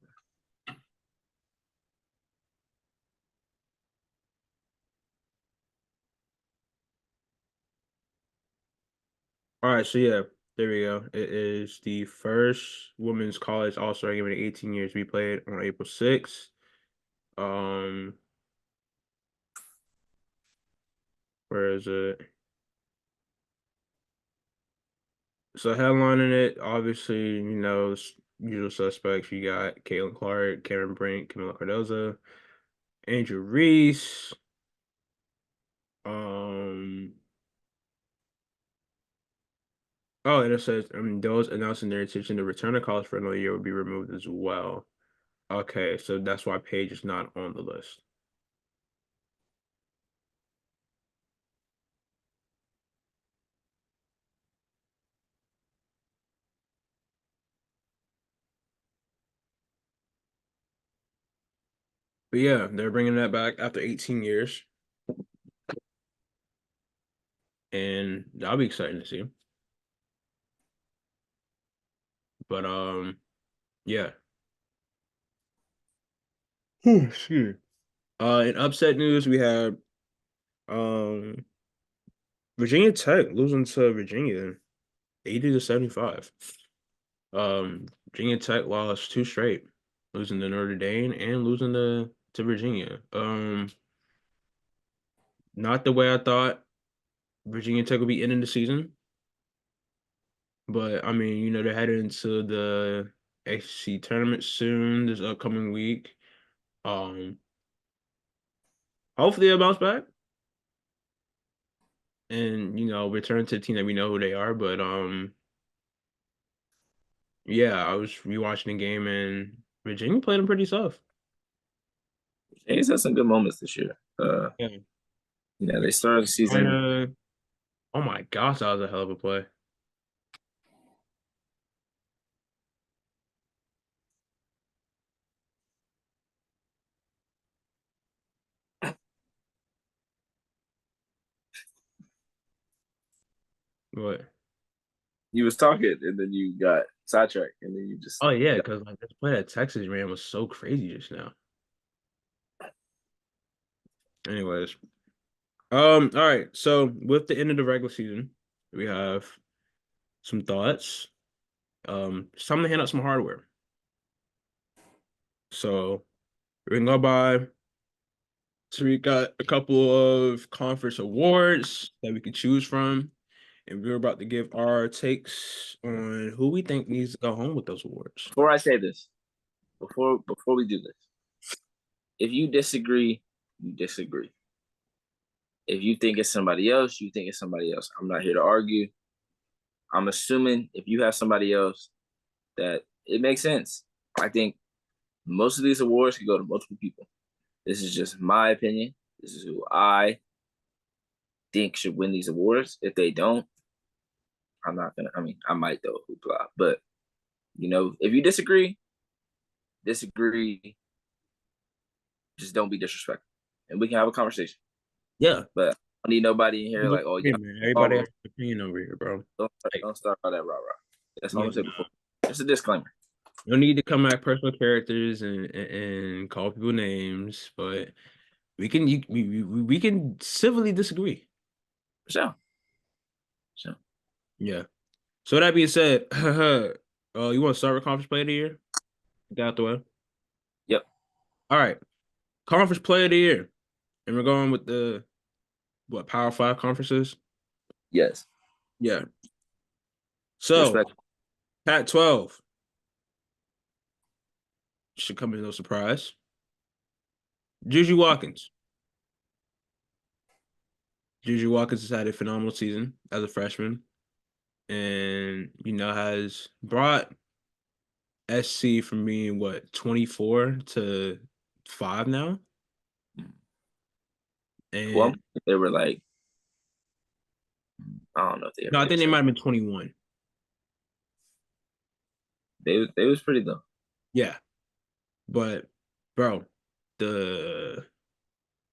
All right, so yeah, there we go. It is the first women's college all-star game in 18 years. We played on April 6th. Where is it? So headlining it, obviously, usual suspects. You got Caitlin Clark, Karen Brink, Camila Cardoza, Angel Reese. Um, oh, and it says those announcing their intention to return to college for another year will be removed as well. Okay, so that's why Paige is not on the list. But yeah, they're bringing that back after 18 years, and that'll be exciting to see. But yeah. Excuse me. In upset news, we have um Virginia Tech losing to Virginia 80-75. Virginia Tech lost two straight, losing to Notre Dame and losing to Virginia. Not the way I thought Virginia Tech would be ending the season, but I mean, they're headed into the ACC tournament soon this upcoming week. Um, Hopefully they'll bounce back and return to the team that we know who they are. But yeah, I was rewatching the game and Virginia played them pretty tough. He's had some good moments this year. Yeah. Yeah, they started the season. Oh my gosh, that was a hell of a play. What? You was talking, and then you got sidetracked, and then you just Oh yeah, got, because like this play that Texas ran was so crazy just now. Anyways, all right. So with the end of the regular season, we have some thoughts. It's time to hand out some hardware. So we're gonna go by. So we got a couple of conference awards that we could choose from, and we're about to give our takes on who we think needs to go home with those awards. before I say this, before we do this, if you disagree, you disagree. If you think it's somebody else, you think it's somebody else. I'm not here to argue. I'm assuming if you have somebody else that it makes sense. I think most of these awards could go to multiple people. This is just my opinion. This is who I think should win these awards. If they don't, I'm not gonna. I mean, I might though, hoopla. But if you disagree, disagree. Just don't be disrespectful, and we can have a conversation. Yeah. But I don't need nobody in here like, oh Hey, yeah, man, everybody has an opinion over here, bro. Like, don't start all that rah rah. That's all I'm yeah, gonna say before. Just a disclaimer. no need to come at personal characters and call people names, but we can we can civilly disagree. For sure. Sure. Yeah. So that being said, you want to start with conference player of the year? Get out the way. Yep. All right, conference player of the year, and we're going with the what Power Five conferences. Yes. Yeah. So Respect. Pac-12 should come as no surprise. Juju Watkins. Juju Watkins has had a phenomenal season as a freshman, and has brought SC from being what 24 to 5 now. Well, And they were like, I don't know if they no, ever I think did they say might have been 21. they was pretty low. Yeah. But bro, the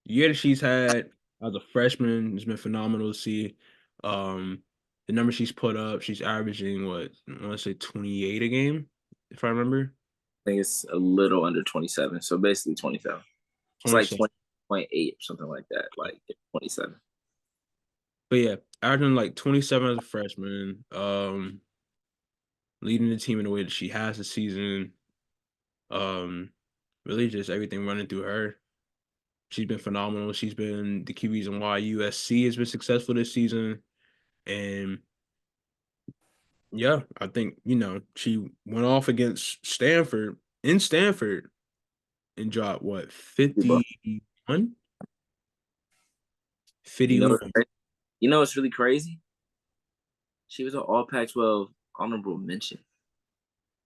year that she's had as a freshman has been phenomenal to see. The number she's put up, she's averaging what I want to say 28 a game, if I remember. I think it's a little under 27, so basically 27. It's like 27. 20.8 or something like that. Like 27. But yeah, averaging like 27 as a freshman, leading the team in the way that she has this season. Um, Really just everything running through her. She's been phenomenal. She's been the key reason why USC has been successful this season. And Yeah, I think, she went off against Stanford in Stanford and dropped what, But 51? you know, 51. you know what's really crazy? She was an All Pac-12 honorable mention.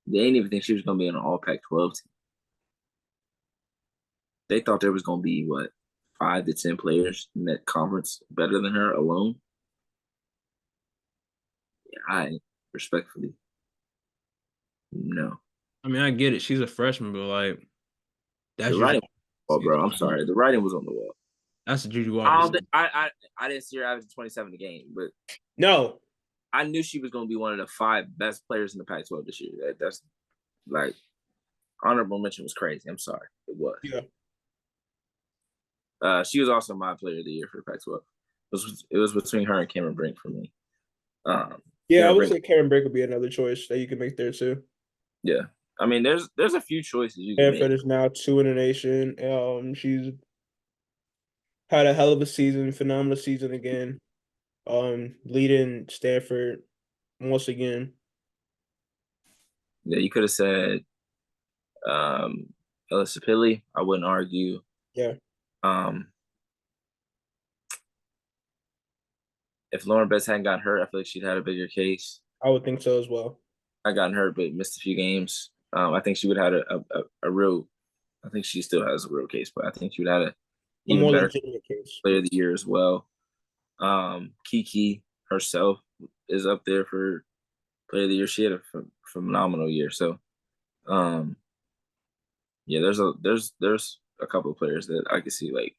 They didn't even think she was gonna be on an All Pac-12 team. They thought there was gonna be what 5 to 10 players in that conference better than her alone. Yeah, I respectfully no. I mean, I get it. She's a freshman, but like The that's writing, usually oh, bro, I'm sorry. The writing was on the wall. that's the Juju Wallace. I didn't see her averaging 27 a game, but No. I knew she was going to be one of the 5 best players in the Pac-12 this year. That's like honorable mention was crazy. I'm sorry, it was. Yeah. She was also my player of the year for the Pac-12. It was between her and Cameron Brink for me. Yeah, I Cameron would Brink, say Karen Brick would be another choice that you could make there too. yeah. I mean, there's a few choices you can make. Stanford is now two in the nation. She's had a hell of a season, phenomenal season again. Leading Stanford once again. Yeah, you could have said um, Elisa Pili. I wouldn't argue. Yeah, Um, if Lauren Betts hadn't gotten hurt, I feel like she'd had a bigger case. I would think so as well. I gotten hurt, but missed a few games. I think she would have had a real. I think she still has a real case, but I think she would have had a A even more better legitimate case. player of the year as well. Kiki herself is up there for player of the year. She had a phenomenal year. So, um, yeah, there's a couple of players that I can see like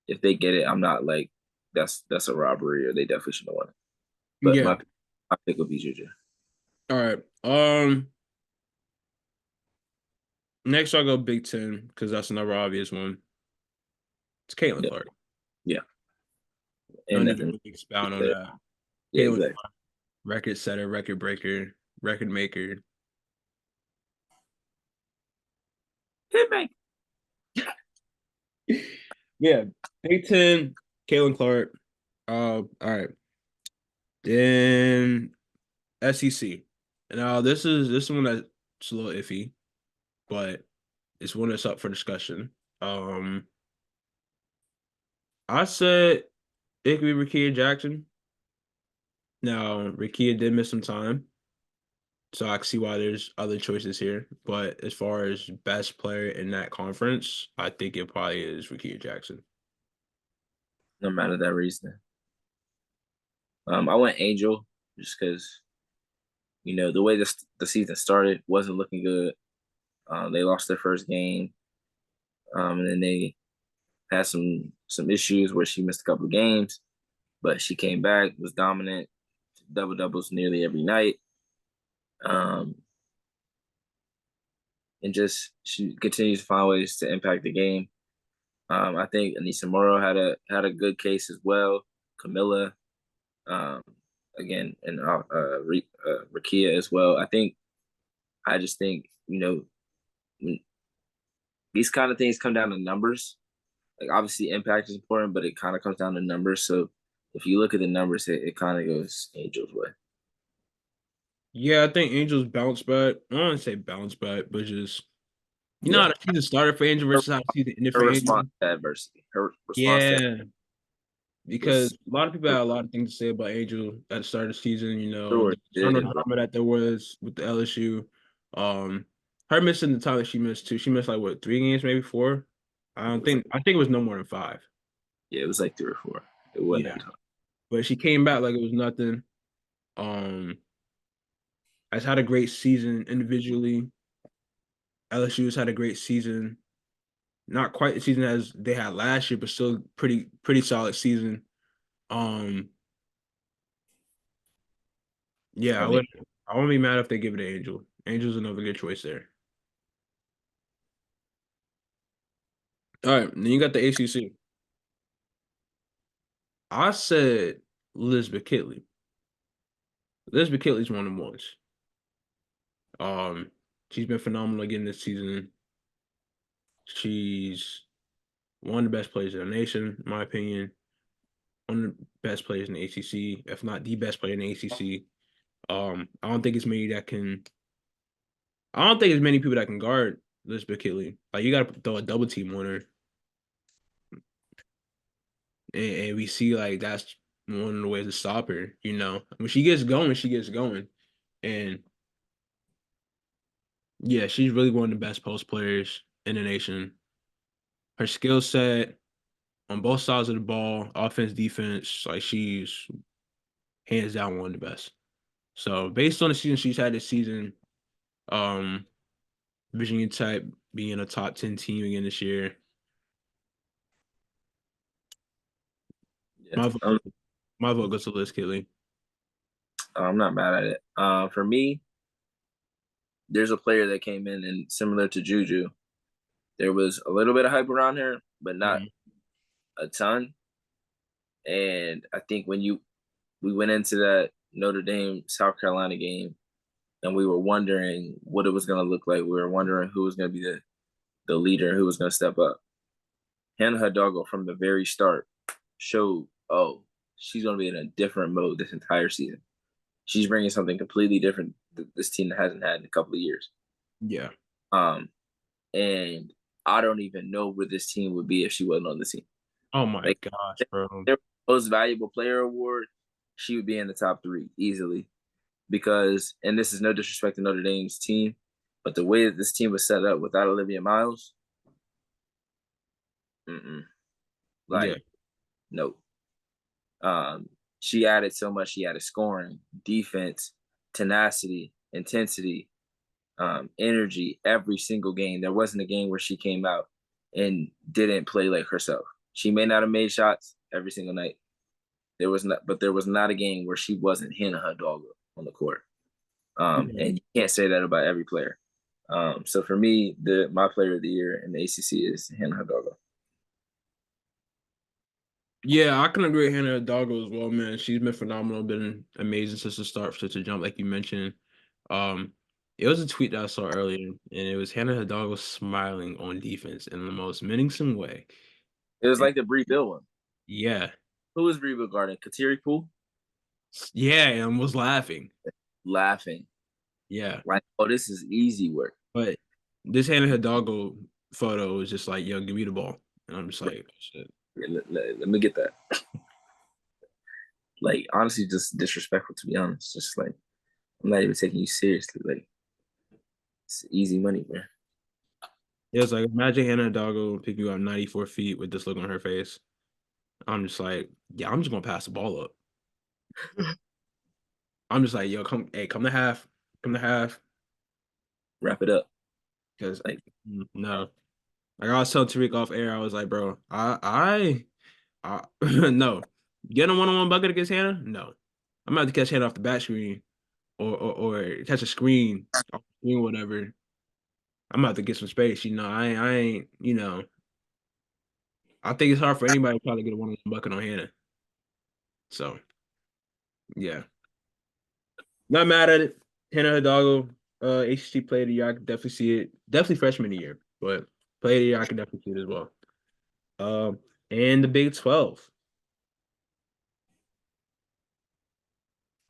if they get it, I'm not like that's a robbery or they definitely should have won it. But Yeah. my pick would be Juju. All right. Next I'll go Big Ten because that's another obvious one. It's Caitlin Yeah, Clark. yeah, No and need to nothing really expound on there. that. Yeah, Caitlin exactly. Clark, record setter, record breaker, record maker. Headband. Yeah, Big Ten, Caitlin Clark. All right. Then SEC. Now this is one that's a little iffy, but it's one that's up for discussion. Um, I said it could be Rickea Jackson. Now, Rickea did miss some time, so I can see why there's other choices here. But as far as best player in that conference, I think it probably is Rickea Jackson. No matter that reason. I went Angel just because the way the season started wasn't looking good. They lost their first game, and then they had some issues where she missed a couple of games, but she came back, was dominant, double doubles nearly every night, um, and just she continues to find ways to impact the game. I think Anissa Morrow had a good case as well. Camilla, um, again, and Rakia as well. I just think these kind of things come down to numbers. Like obviously impact is important, but it kind of comes down to numbers. So if you look at the numbers, it kind of goes Angels' way. Yeah, I think Angels bounce back. I don't want to say bounce back, but just how Yeah, the season started for Angel her, versus how the season ended her for Angel. response to adversity, her response to Yeah, because was a lot of people had a lot of things to say about Angel at the start of the season. sure The did, internal bro. drama that there was with the LSU. Um, her missing the time that she missed too. She missed like what, 3 games, maybe four. It was like, I think it was no more than five. yeah, it was like 3 or 4. It wasn't Yeah, that tough. but she came back like it was nothing. Um, has had a great season individually. LSU's had a great season. Not quite the season as they had last year, but still pretty solid season. Um, yeah, I mean, I wouldn't be mad if they give it to Angel. Angel's another good choice there. All right, then you got the ACC. I said Elizabeth Kitley. Elizabeth Kitley's one of the ones. Um, she's been phenomenal again this season. She's one of the best players in the nation, in my opinion. One of the best players in the ACC, if not the best player in the ACC. I don't think it's many that can. I don't think there's many people that can guard Elizabeth Kitley. Like you got to throw a double team on her, and we see like that's one of the ways to stop her. When she gets going, she gets going, and yeah, she's really one of the best post players in the nation. Her skill set on both sides of the ball, offense, defense, like she's hands down one of the best. So based on the season she's had this season, um, Virginia Tech being a top 10 team again this year, Yeah, my vote, my vote goes to Liz Kitley. I'm not mad at it. For me, there's a player that came in and similar to Juju, there was a little bit of hype around her, but not Mhm. a ton. And I think we went into that Notre Dame South Carolina game and we were wondering what it was going to look like. We were wondering who was going to be the leader, who was going to step up. Hannah Hidalgo from the very start showed, oh, she's going to be in a different mode this entire season. She's bringing something completely different that this team hasn't had in a couple of years. Yeah. Um, and I don't even know where this team would be if she wasn't on the team. Oh my Like gosh, bro. their most valuable player award, she would be in the top 3 easily. Because, and this is no disrespect to Notre Dame's team, but the way that this team was set up without Olivia Miles, Yeah. like no. Um, she added so much. She added scoring, defense, tenacity, intensity, energy every single game. There wasn't a game where she came out and didn't play like herself. She may not have made shots every single night. There was not a game where she wasn't Hannah her dog on the court. Yeah. And you can't say that about every player. So for me, my player of the year in the ACC is Hannah Hidalgo. Yeah, I can agree with Hannah Doggo as well, man. She's been phenomenal, been amazing since the start, since the jump, like you mentioned. Um, it was a tweet that I saw earlier, and it was Hannah Hidalgo smiling on defense in the most menacing way. It was And like the Bree Bill one. yeah, Who was Bree Bill guarding? Kateri Poole? yeah, and was laughing. Laughing. Yeah, Like, oh, this is easy work. but this Hannah Hidalgo photo was just like, yo, give me the ball. And I'm just Right. like, shit. Let me get that. Like, honestly, just disrespectful, to be honest. Just like, I'm not even taking you seriously. Like, it's easy money, man. Yeah, it's like, imagine Hannah Hidalgo picking you up 94 feet with this look on her face. I'm just like, yeah, I'm just gonna pass the ball up. I'm just like, yo, come, hey, come to half, Wrap it up. because Like, no, like I was telling Tariq off air, I was like, bro, no, get a one-on-one bucket against Hannah, no, I'm about to catch Hannah off the back screen or catch a screen, off the screen, whatever. I'm about to get some space, I ain't, I think it's hard for anybody to try to get a one-on-one bucket on Hannah. So yeah, not mad at it. Hannah Hidalgo, ACC player of the year, I can definitely see it. Definitely freshman of the year, but player of the year, I can definitely see it as well. And the Big 12.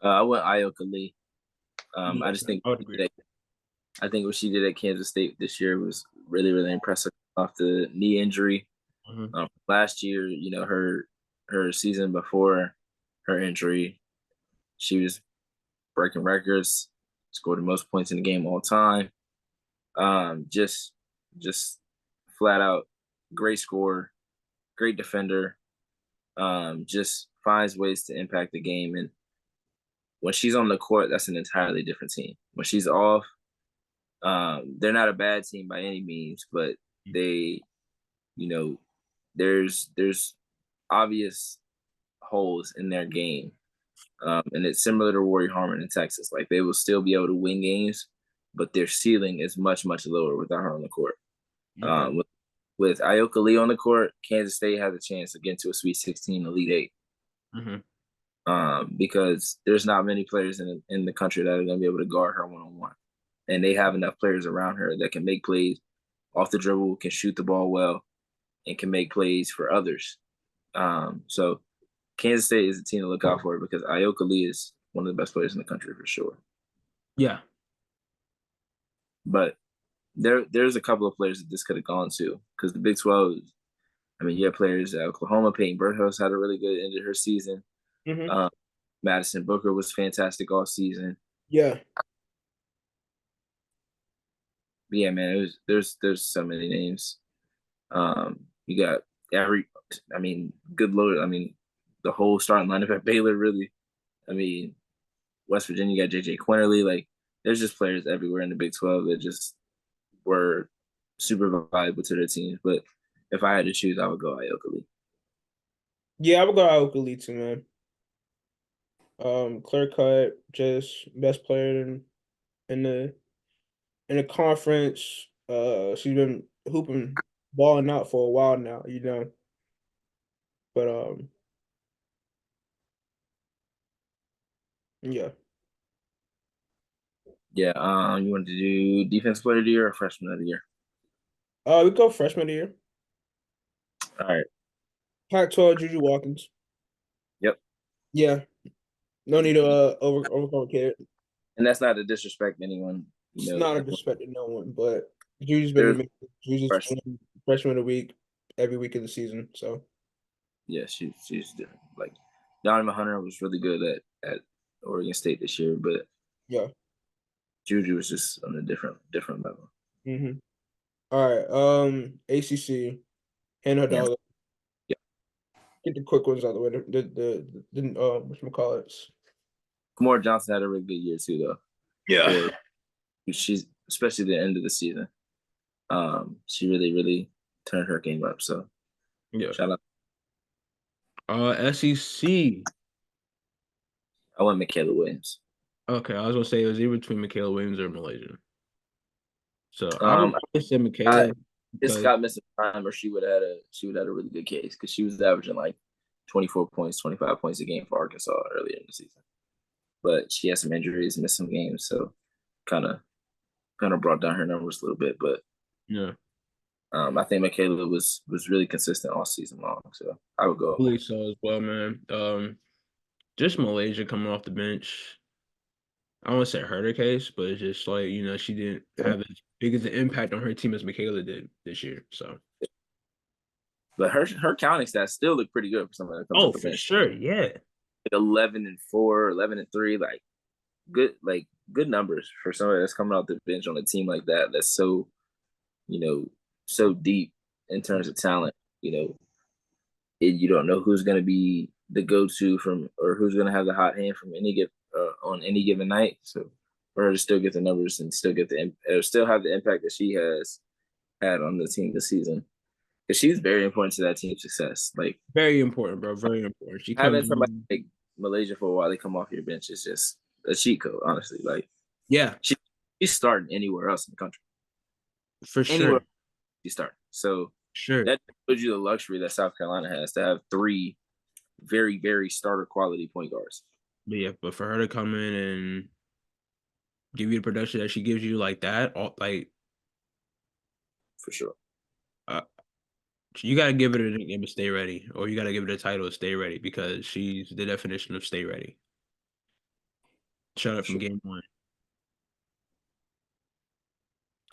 I went Ioka Lee. Yeah, I just think I would agree. I think what she did at Kansas State this year was really, really impressive off the knee injury. Mhm. Last year, her season before her injury, she was breaking records, scored the most points in the game all time. Just just flat out great scorer, great defender. Just finds ways to impact the game. And when she's on the court, that's an entirely different team. When she's off, they're not a bad team by any means, but they, you know, there's obvious holes in their game. And it's similar to Rory Harmon in Texas. Like they will still be able to win games, but their ceiling is much, much lower without her on the court. Okay. With Ioka Lee on the court, Kansas State has a chance to get to a Sweet 16, Elite Eight. Mhm. Because there's not many players in the country that are going to be able to guard her one on one, and they have enough players around her that can make plays off the dribble, can shoot the ball well, and can make plays for others. So Kansas State is a team to look out for because Ioka Lee is one of the best players in the country for sure. Yeah. But there's a couple of players that this could have gone to because the Big 12. I mean, you have players at Oklahoma. Peyton Burhouse had a really good end of her season. Mm-hmm. Madison Booker was fantastic all season. Yeah. But yeah, man, there's so many names. You got good load. I mean, the whole starting lineup at Baylor really. I mean, West Virginia, you got JJ Quinterly. Like, there's just players everywhere in the Big 12 that just were super valuable to their teams. But if I had to choose, I would go Ioka. Yeah, I would go Ioka too, man. Clear cut, just best player in the conference. She's been hooping, balling out for a while now, you know. But yeah. Yeah. You want to do defense player of the year or freshman of the year? We go freshman of the year. All right. Pac-12, Juju Watkins. Yep. Yeah, no need to overcomplicate it. And that's not to disrespect anyone. It's not a disrespect to no one, but Juju's been There's amazing. Juju's freshman. freshman of the week every week of the season. So Yeah, she's different. Like Donovan Hunter was really good at Oregon State this year, but yeah. Juju was just on a different level. Mm-hmm. All right. ACC, Hannah Yeah. Dollar. Yeah. Get the quick ones out of the way. The whatchamacallit. Kamora Johnson had a really good year too, though. Yeah. She's especially the end of the season. She really turned her game up. So Yeah. shout out. SEC. I went Michaela Williams. Okay, I was gonna say it was either between Michaela Williams or Malaysia. So I would Um, probably say I, Michaela if because Scott missed a time, or she would have had a really good case because she was averaging like 24 points, 25 points a game for Arkansas earlier in the season. But she had some injuries, missed some games, so kind of brought down her numbers a little bit. But yeah, I think Michaela was really consistent all season long. So I would I go. believe so as well, man. Just Malaysia coming off the bench. I don't want to say hurt her case, but it's just like, she didn't have as big as an impact on her team as Michaela did this year. So, But her counting stats still look pretty good for somebody that comes oh, off the for bench. sure, yeah, Like 11-4, 11-3, like good numbers for somebody that's coming off the bench on a team like that. That's so, you know, so deep in terms of talent. You don't know who's going to be the go-to from or who's going to have the hot hand from on any given night. So for her to still get the numbers and still get still have the impact that she has had on the team this season, because she's very important to that team's success. Like very important, bro, very important. She having comes somebody in, like Malaysia for a while, they come off your bench is just a cheat code, honestly. Like yeah, she's starting anywhere else in the country, for anywhere sure, she's starting. So sure, that shows you the luxury that South Carolina has to have three very starter quality point guards. but yeah, but for her to come in and give you the production that she gives you like that, For sure. uh, you got to give it a nickname of stay ready, or you got to give it a title of stay ready because she's the definition of stay ready. Shut up from Sure. game one.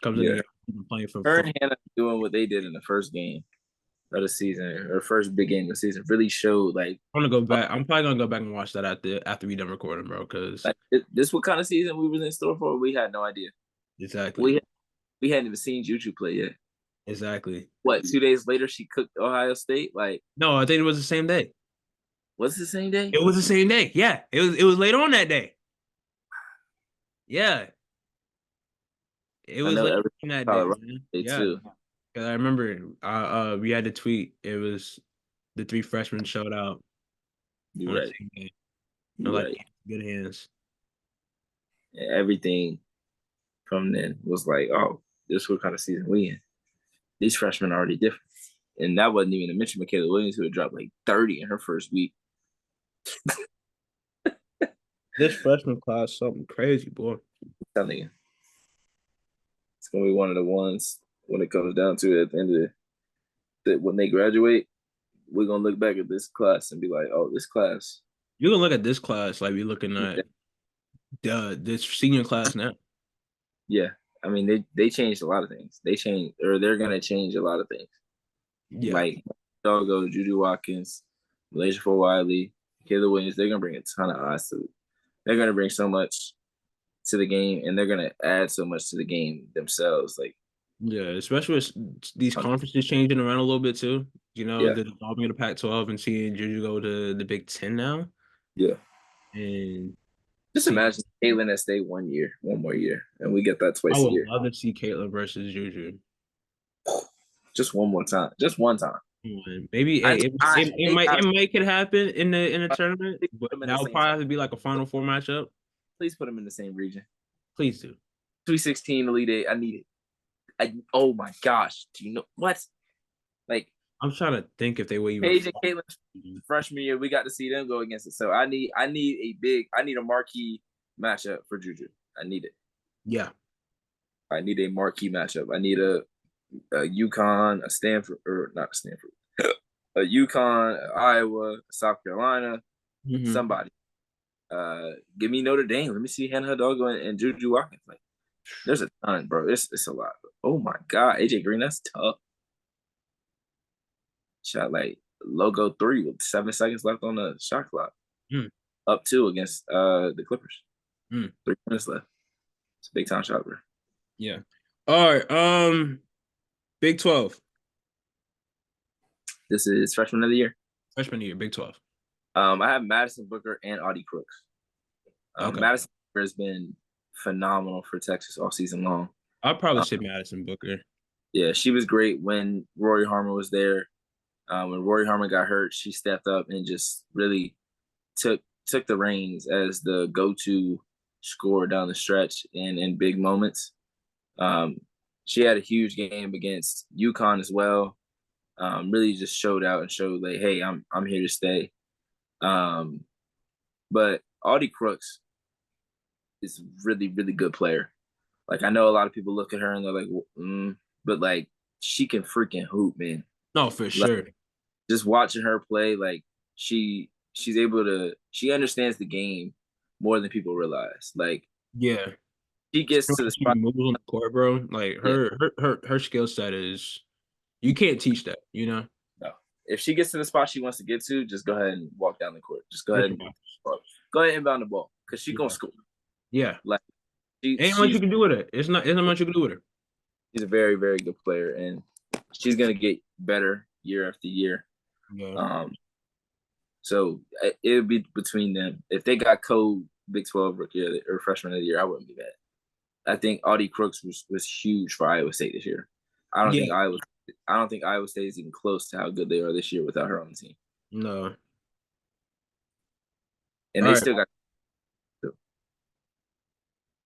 Comes in the Yeah. game playing Her and Hannah doing what they did in the first game of the season, or first big game of the season, really showed like I'm gonna go back. I'm probably gonna go back and watch that after we done recording, bro. Because this what kind of season we was in store for. We had no idea. exactly, We hadn't even seen Juju play yet. exactly. What, 2 days later she cooked Ohio State? Like, No, I think it was the same day. what's the same day? It was the same day. Yeah, it was later on that day. Yeah, it I was know later every on that day, Colorado man. State Yeah, too. because I remember we had the tweet. It was the three freshmen showed out on You're the right. same day. I'm You're like, right. good hands. And everything from then was like, oh, this what kind of season we in. These freshmen are already different. And that wasn't even to mention Michaela Williams, who had dropped like 30 in her first week. This freshman class, something crazy, boy. I'm telling you, it's gonna be one of the ones when it comes down to it at the end of when they graduate, we're gonna look back at this class and be like, oh, this class. You can look at this class like we looking at this senior class now. Yeah, I mean they changed a lot of things. They changed, or they're gonna change a lot of things. Yeah, Like Doggo, Juju Watkins, Malaysia for Wiley, Caleb Williams. They're gonna bring a ton of eyes to it. They're gonna bring so much to the game, and they're gonna add so much to the game themselves. Like, yeah, especially with these conferences changing around a little bit too. You know, yeah, the dissolving of the Pac-12 and seeing Juju go to the Big Ten now, yeah. and Just see, imagine Caitlin at stay 1 year, one more year, and we get that I twice a would year. love to see Caitlin versus Juju. Just one more time, just one time. Maybe I hey, need, I, they it got might could happen in the tournament, please but put them in the that would same. probably have to be like a Final Four matchup. Please put them in the same region. Please do. 316 Elite Eight. I need it. Oh my gosh. Do you know what? Like I'm trying to think if they would even. Paige and Caitlin freshman year, we got to see them go against it. So I need a marquee matchup for Juju. I need it. Yeah. I need a marquee matchup. I need a UConn, a Stanford, or not a Stanford, a UConn, Iowa, South Carolina, Mm-hmm. somebody. Give me Notre Dame. Let me see Hannah Hidalgo and Juju Watkins. Like, there's a ton, bro. It's a lot. Oh my God, AJ Green, that's tough. Shot like logo 3 with 7 seconds left on the shot clock. Mm. Up 2 against the Clippers. Mm. 3 minutes left. It's a big time shot, bro. Yeah. All right. Big 12. This is freshman of the year. Freshman year, Big 12. I have Madison Booker and Audie Crooks. Okay. Madison Booker has been phenomenal for Texas all season long. I'd probably say Madison Booker. Yeah, she was great when Rory Harmon was there. When Rory Harmon got hurt, she stepped up and just really took the reins as the go-to scorer down the stretch and in big moments. She had a huge game against UConn as well. Really just showed out and showed like, hey, I'm here to stay. But Audie Crooks is really, really good player. Like, I know a lot of people look at her and they're like, but like she can freaking hoop, man. No, for Like, sure. just watching her play, like she's able to, she understands the game more than people realize. Like, Yeah. she gets to the She spot. moves on the court, bro. Like Yeah, her skill set is you can't teach that, you know? no. If she gets to the spot she wants to get to, just go ahead and walk down the court. Just go ahead Yeah. and go ahead and inbound the ball because she's gonna score. Yeah. Like, Ain't much you she's can do with it. Isn't much you can do with her. she's a very, very good player, and she's gonna get better year after year. Yeah. So it would be between them. If they got Big 12 rookie or freshman of the year, I wouldn't be mad. I think Audie Crooks was huge for Iowa State this year. I don't Yeah. think Iowa State is even close to how good they are this year without her on the team. No. And All they right. still got,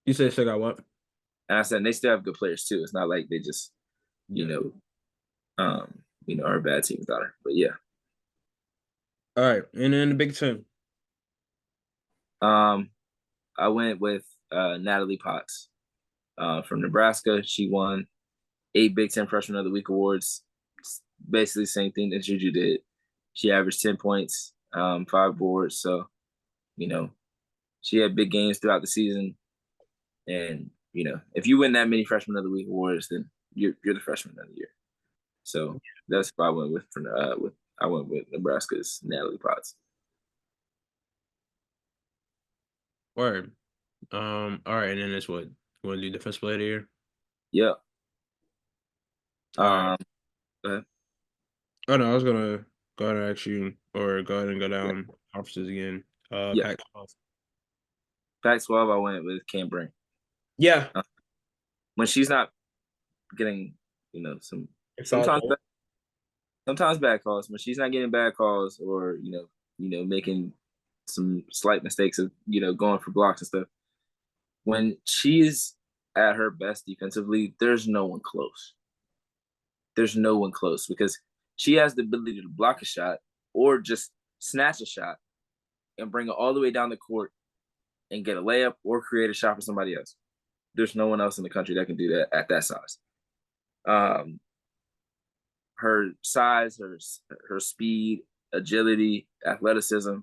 You said still got what? and I said they still have good players too. It's not like they just, you Yeah. are a bad team without her. But yeah. All right. And then the Big Ten. I went with Natalie Potts from Nebraska. She won 8 Big Ten Freshman of the Week awards. It's basically the same thing that Juju did. She averaged 10 points, 5 boards. So, she had big games throughout the season. And, if you win that many Freshman of the Week awards, then you're the Freshman of the year. So that's what I went with. I went with Nebraska's Natalie Potts. Word. All right, and then it's what? You want to do defense player of the year? Yeah. All right. Go ahead. Oh no, I was gonna go ahead and ask you, or go ahead and go Yeah. down conferences again. Yeah. Pac-12. Pac-12, I went with Cam Brink. Yeah. When she's not getting, It's all sometimes cool. sometimes bad calls. When she's not getting bad calls, or making some slight mistakes of going for blocks and stuff. When she's at her best defensively, there's no one close. There's no one close because she has the ability to block a shot or just snatch a shot and bring it all the way down the court and get a layup or create a shot for somebody else. There's no one else in the country that can do that at that size. Her size, her speed, agility, athleticism,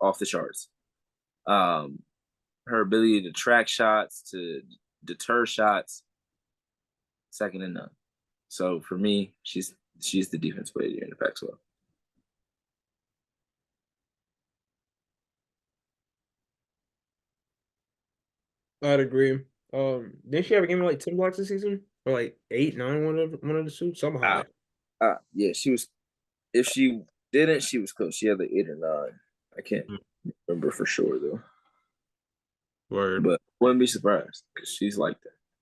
off the charts. Her her ability to track shots, to deter shots, second to none. So for me, she's the defense player in the Pac-12. I'd agree. Didn't she have a game of like 10 blocks this season? Or like 8, 9, one of the two? Something high. Yeah, she was. If she didn't, she was close. She had like 8 or 9. I can't remember for sure though. Word. But wouldn't be surprised because she's like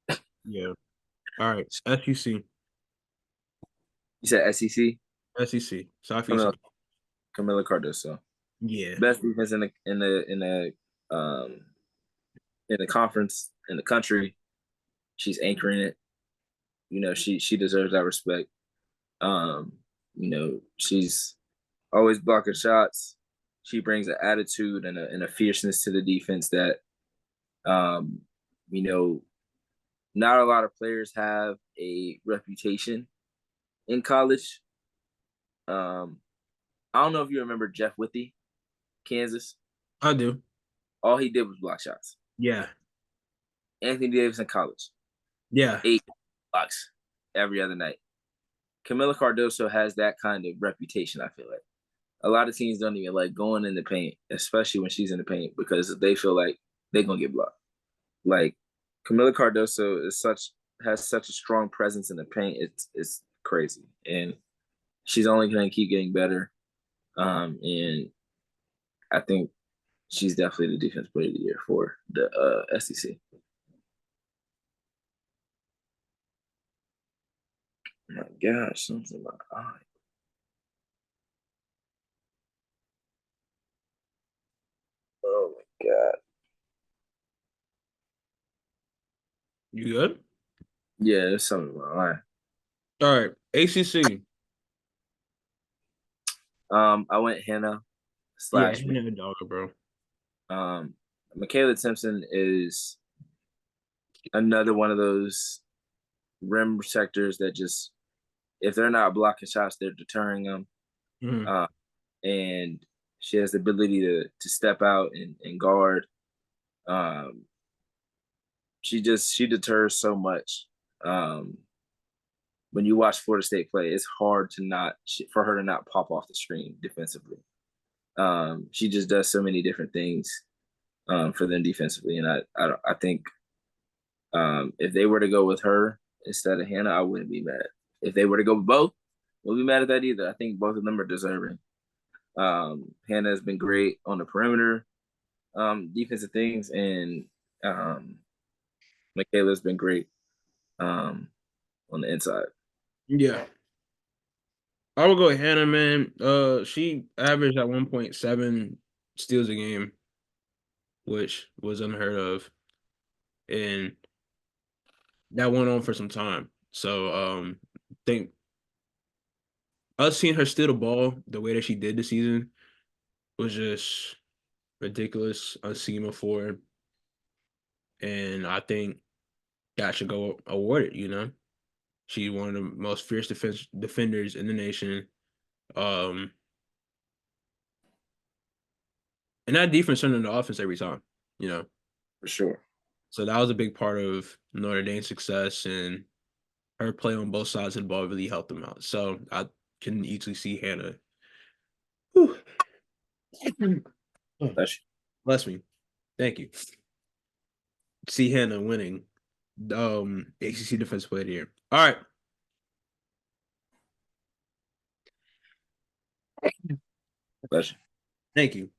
that. Yeah. All right. SEC. You said SEC. SEC. Southeast. Camila, Camila Cardoso, Yeah. best defense in the conference in the country. She's anchoring it. You know, she deserves that respect. Um, you know, she's always blocking shots. She brings an attitude and a fierceness to the defense that, um, you know, not a lot of players have a reputation in college. Um, I don't know if you remember Jeff Withey, Kansas. I do. All he did was block shots. Yeah. Anthony Davis in college, Yeah. 8 blocks every other night. Camila Cardoso has that kind of reputation, I feel like. A lot of teams don't even like going in the paint, especially when she's in the paint, because they feel like they're gonna get blocked. Like Camila Cardoso has such a strong presence in the paint. It's crazy, and she's only gonna keep getting better. And I think she's definitely the defense player of the year for the SEC. My gosh, something's in my eye. Oh my god. You good? Yeah, there's something in my eye. All right. ACC. I went Hannah Yeah. slash Never dogger, bro. Michaela Simpson is another one of those rim protectors that just, if they're not blocking shots, they're deterring them. Mm-hmm. And she has the ability to step out and guard. Um, she deters so much. When you watch Florida State play, it's hard to not for her to not pop off the screen defensively. She just does so many different things for them defensively, and I think if they were to go with her instead of Hannah, I wouldn't be mad. If they were to go with both, we'll be mad at that either. I think both of them are deserving. Hannah has been great on the perimeter, defensive things, and um, Michaela's been great on the inside. Yeah. I would go Hannah, man. She averaged at 1.7 steals a game, which was unheard of. And that went on for some time. So think us seeing her steal the ball the way that she did this season was just ridiculous, unseen before. And I think that should go awarded, you know. She's one of the most fierce defenders in the nation. Um and that defense turned into offense every time, you know. For sure. So that was a big part of Notre Dame's success, and her play on both sides of the ball really helped them out. So I can easily see Hannah. Whew. That's Bless me. Thank you. See Hannah winning ACC Defensive Player of the Year. All right. that's Thank you.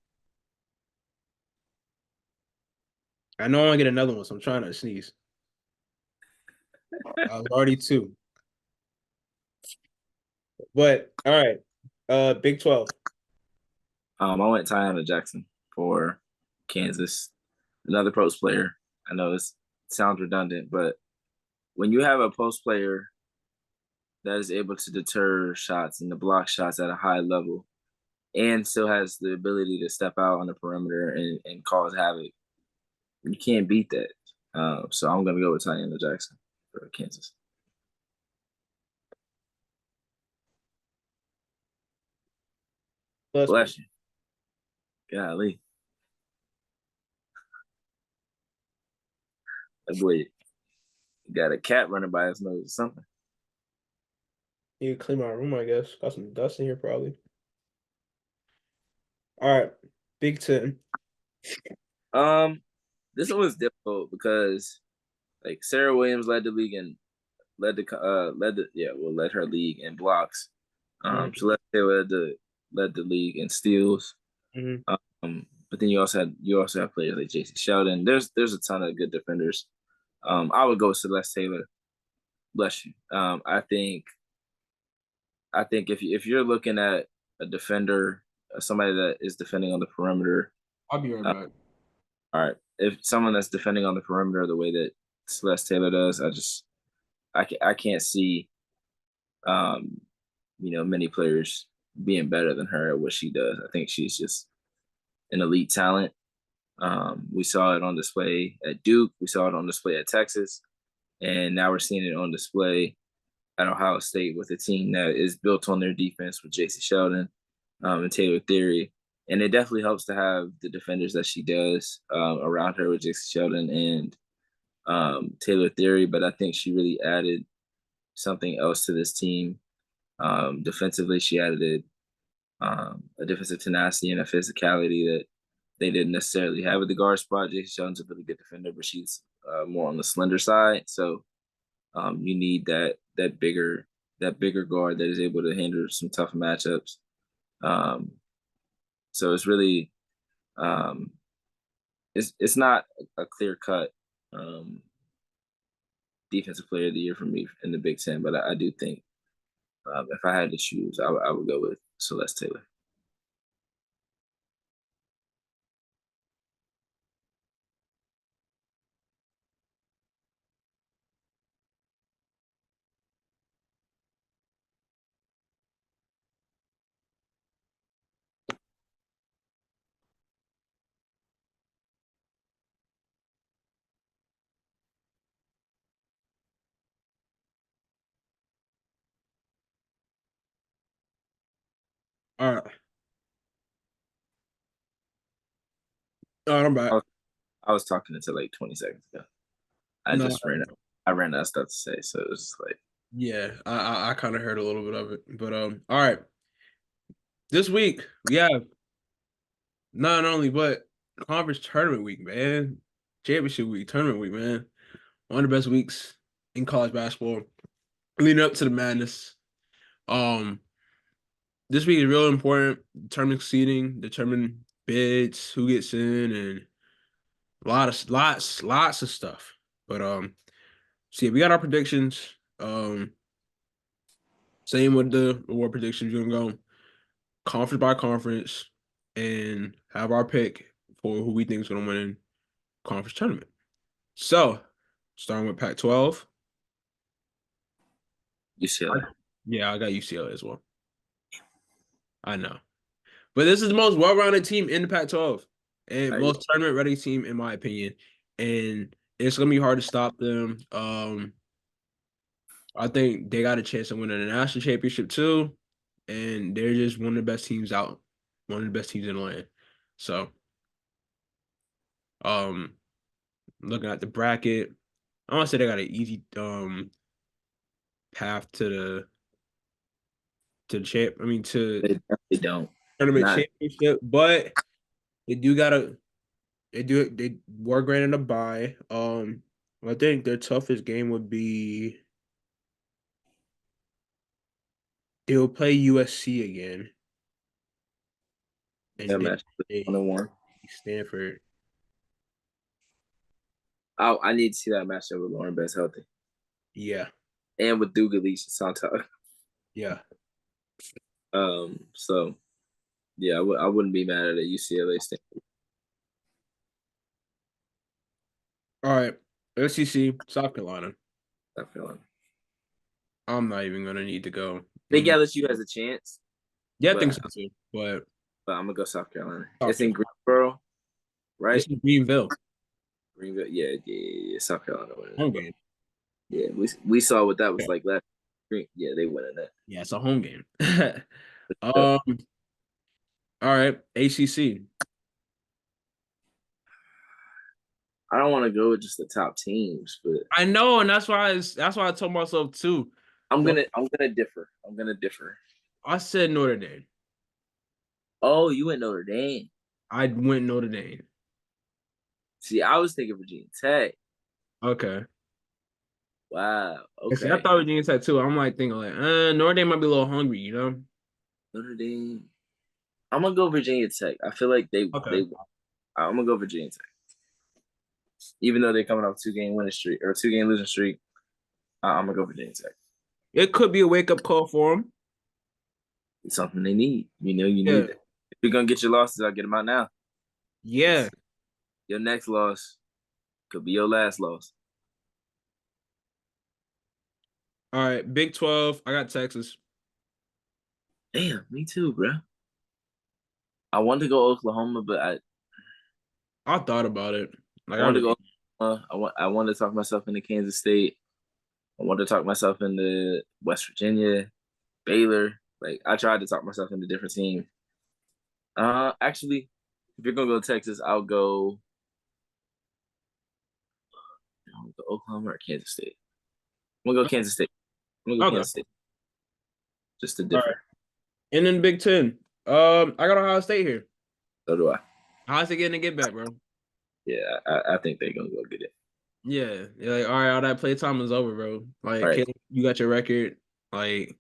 I know I want to get another one, so I'm trying to sneeze. I was already two. But all right. Big 12. I went Tiana Jackson for Kansas, another post player. I know this sounds redundant, but when you have a post player that is able to deter shots and to block shots at a high level and still has the ability to step out on the perimeter and cause havoc, you can't beat that. So I'm going to go with Tiana Jackson for Kansas. Bless you. Golly. That boy got a cat running by his nose or something. You can clean my room, I guess. Got some dust in here, probably. All right, Big Ten. Um, this one was difficult because like Sarah Williams led the league and led her league in blocks. Mm-hmm. Celeste Taylor led the league in steals. Mm-hmm. But then you also have players like J.C. Sheldon. There's a ton of good defenders. I would go with Celeste Taylor. Bless you. I think if you're looking at a defender, somebody that is defending on the perimeter, I'll be right uh, back. all right. If someone that's defending on the perimeter the way that Celeste Taylor does, I can't see um, many players being better than her at what she does. I think she's just an elite talent. We saw it on display at Duke. We saw it on display at Texas, and now we're seeing it on display at Ohio State with a team that is built on their defense with J.C. Sheldon and Taylor Theory. And it definitely helps to have the defenders that she does around her with J.C. Sheldon and Taylor Theory. But I think she really added something else to this team. Defensively, she added a defensive tenacity and a physicality that they didn't necessarily have at the guard spot. J.C. Sheldon's a really good defender, but she's more on the slender side. So you need that bigger guard that is able to handle some tough matchups. Um, so it's really um, it's not a clear cut defensive player of the year for me in the Big Ten, but I do think if I had to choose, I would go with Celeste Taylor. All right. All right, I'm I back. was, I was talking until like 20 seconds ago. No, I ran out of stuff to say, so it was like yeah, I kind of heard a little bit of it, but all right. This week we have not only but conference tournament week, man. Championship week, tournament week, man. One of the best weeks in college basketball, leading up to the madness. Um, this week is real important. Determine seeding, determine bids, who gets in, and lots of stuff. But see, we got our predictions. Same with the award predictions. We're gonna go conference by conference and have our pick for who we think is gonna win conference tournament. So, starting with Pac-12. UCLA. Yeah, I got UCLA as well. I know. But this is the most well-rounded team in the Pac-12 and I most tournament-ready team, in my opinion. And it's gonna be hard to stop them. I think they got a chance to win a national championship too, and they're just one of the best teams out, one of the best teams in the land. So, um, looking at the bracket, I want to say they got an easy path to the champ. I mean to they definitely don't. tournament Not championship, but they do gotta they were granted a bye. I think their toughest game would be they'll play USC again, and that then match one they on one. Stanford. I need to see that matchup with Lauren Best healthy Yeah, and with Duga Leach and Santok. yeah. So yeah, I wouldn't be mad at a UCLA stand. All right, SEC, South Carolina. I feel like I'm not even gonna need to go I think in. LSU has a chance, Yeah, I think but so too. But I'm gonna go South Carolina. South It's in Carolina, Greensboro, it's right? in Greenville. Greenville, yeah. South Carolina winning Home that, bro. game. Yeah, we saw what that was Yeah, like last. Yeah, they winning that. yeah, it's a home game. So, All right, ACC. I don't want to go with just the top teams, but I know, and that's why I told myself too. I'm But gonna differ. I'm gonna differ. I said Notre Dame. Oh, you went Notre Dame. I went Notre Dame. See, I was thinking Virginia Tech. Okay. Wow. And see, I Okay. thought Virginia Tech too. I'm like thinking like, Notre Dame might be a little hungry, you know? Notre Dame. I'm gonna go Virginia Tech. I feel like Okay. they. I'm gonna go Virginia Tech, even though they're coming off 2 game winning streak or 2 game losing streak. I'm gonna go Virginia Tech. It could be a wake up call for them. It's something they need. You Yeah. need. If you're gonna get your losses, I'll get them out now. Yeah. 'Cause your next loss could be your last loss. All right. Big 12. I got Texas. Damn, me too, bro. I wanted to go Oklahoma, but I thought about it. Like I I wanted to go. really I wanted to talk myself into Kansas State. I wanted to talk myself into West Virginia, Baylor. Like I tried to talk myself into different teams. Actually, if you're gonna go Texas, I'll go Oklahoma or Kansas State. I'm gonna go Kansas State. I'm gonna go okay. Kansas State just to All right. differ. And then Big 10. I got Ohio State here. So do I. Ohio State getting a get back, bro. Yeah, I think they're gonna go get it. Yeah. You're like, all right, all that play time is over, bro. All Like, right. Caleb, you got your record. Like,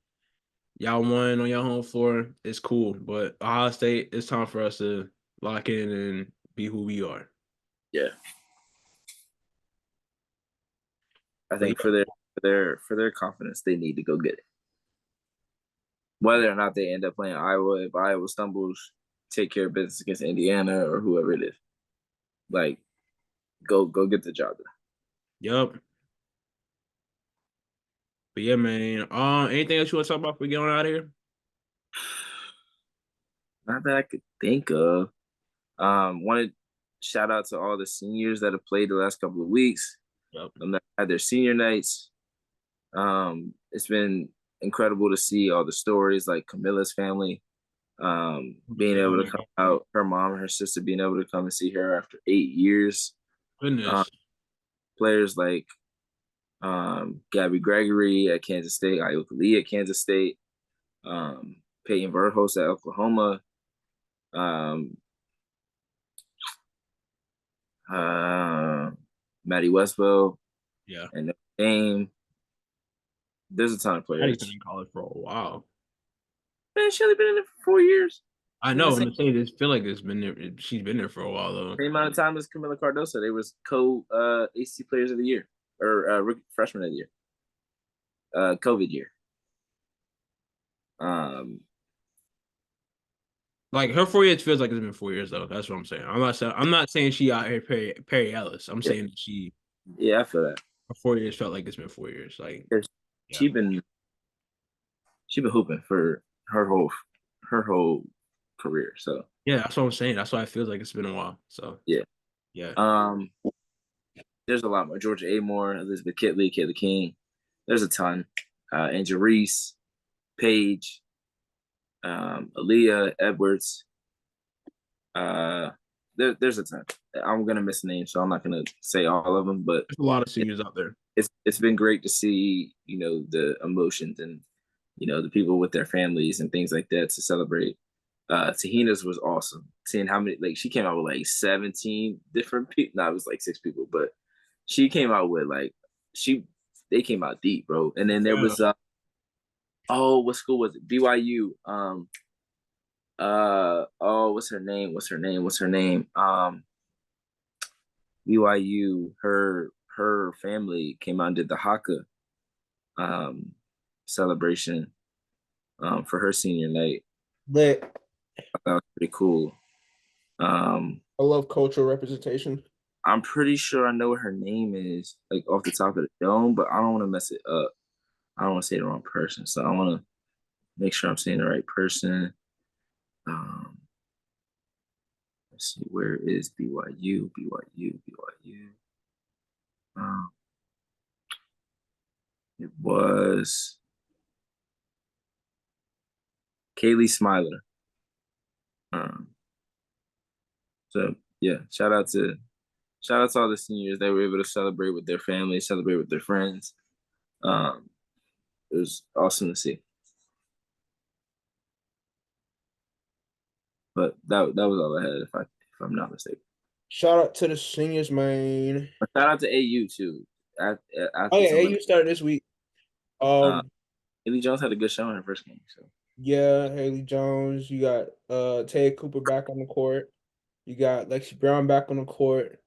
y'all won on your home floor. It's cool. But Ohio State, it's time for us to lock in and be who we are. Yeah. I But think for their confidence, they need to go get it. Whether or not they end up playing Iowa, if Iowa stumbles, take care of business against Indiana or whoever it is. Like, go get the job done. yep. But yeah, man. Anything else you want to talk about before we get on out of here? Not that I could think of. Wanted shout out to all the seniors that have played the last couple of weeks. Yep. That had their senior nights. It's been incredible to see all the stories, like Camilla's family, being able to come out, her mom and her sister being able to come and see her after 8 years. Um, Goodness. players like Gabby Gregory at Kansas State, Ioka Lee at Kansas State, Peyton Verhulst at Oklahoma, um, Maddie Westwell Yeah. and Notre Dame. There's a ton of I've players. been in college for a while. Man, she only been in it for 4 years. I know. I'm saying this. Feel like it's been there. She's been there for a while though. Same amount of time as Camila Cardoso. They was co AC Players of the Year or Freshman of the Year, COVID year. Um, Like her 4 years feels like it's been 4 years though. That's what I'm saying. I'm not saying she out here Perry Ellis. I'm yeah, saying that yeah, I feel that. her 4 years felt like it's been 4 years. Like yeah. She been she been hooping for her whole career. So Yeah, that's what I'm saying. That's why it feels like it's been a while. So yeah. yeah. There's a lot more. Georgia Amore, Elizabeth Kitley, Kayla King. There's a ton. Angel Reese, Paige, Aaliyah Edwards. There's a ton. I'm gonna miss names, so I'm not gonna say all of them. But There's a lot of seniors out there. it's been great to see the emotions and the people with their families and things like that to celebrate. Tahina's was awesome. Seeing how many she came out with like 17 different people. No, it was like 6 people, but she came out with they came out deep, bro. And then there Yeah. was what school was it? BYU. What's her name? BYU, her family came out and did the Haka celebration for her senior night. But That was pretty cool. I love cultural representation. I'm pretty sure I know what her name is, like off the top of the dome, but I don't want to mess it up. I don't want to say the wrong person, so I want to make sure I'm saying the right person. Let's see, where is BYU? BYU. It was Kaylee Smiler. So yeah, shout out to shout out to all the seniors that were able to celebrate with their families, celebrate with their friends. Um, it was awesome to see. But that was all I had, if I'm not mistaken. Shout out to the seniors, man. But shout out to AU too. Oh After yeah, some, AU started this week. uh, Um, Haley Jones had a good show in her first game. So yeah, Haley Jones. You got Tay Cooper back on the court. You got Lexi Brown back on the court.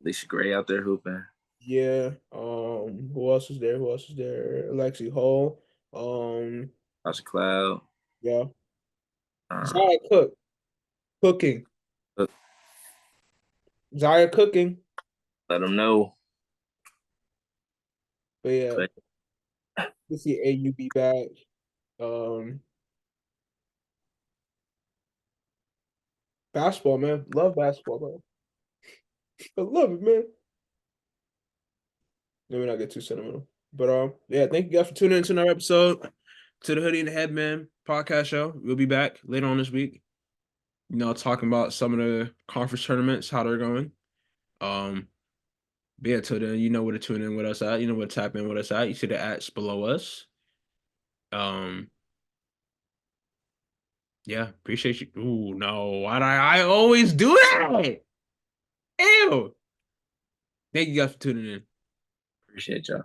Alicia Gray out there hooping. Yeah. Who else is there? Who else is there? Alexi Hall. Tasha Cloud. Yeah. Uh, Zaya Cook. Cooking. Zaya cooking. let them know. But yeah, But we see AUB back. Um, Basketball, man. Love basketball, man. I love it, man. Let me not get too sentimental. But yeah, thank you guys for tuning into another episode to the Hoodie and the Headman podcast show. We'll be back later on this week. Talking about some of the conference tournaments, how they're going. But yeah, till then, you know where to tune in with us at. You know where to tap in with us at. You see the ats below us. Yeah, appreciate you. Ooh, no, why do I always do that? Ew. Thank you guys for tuning in. appreciate y'all.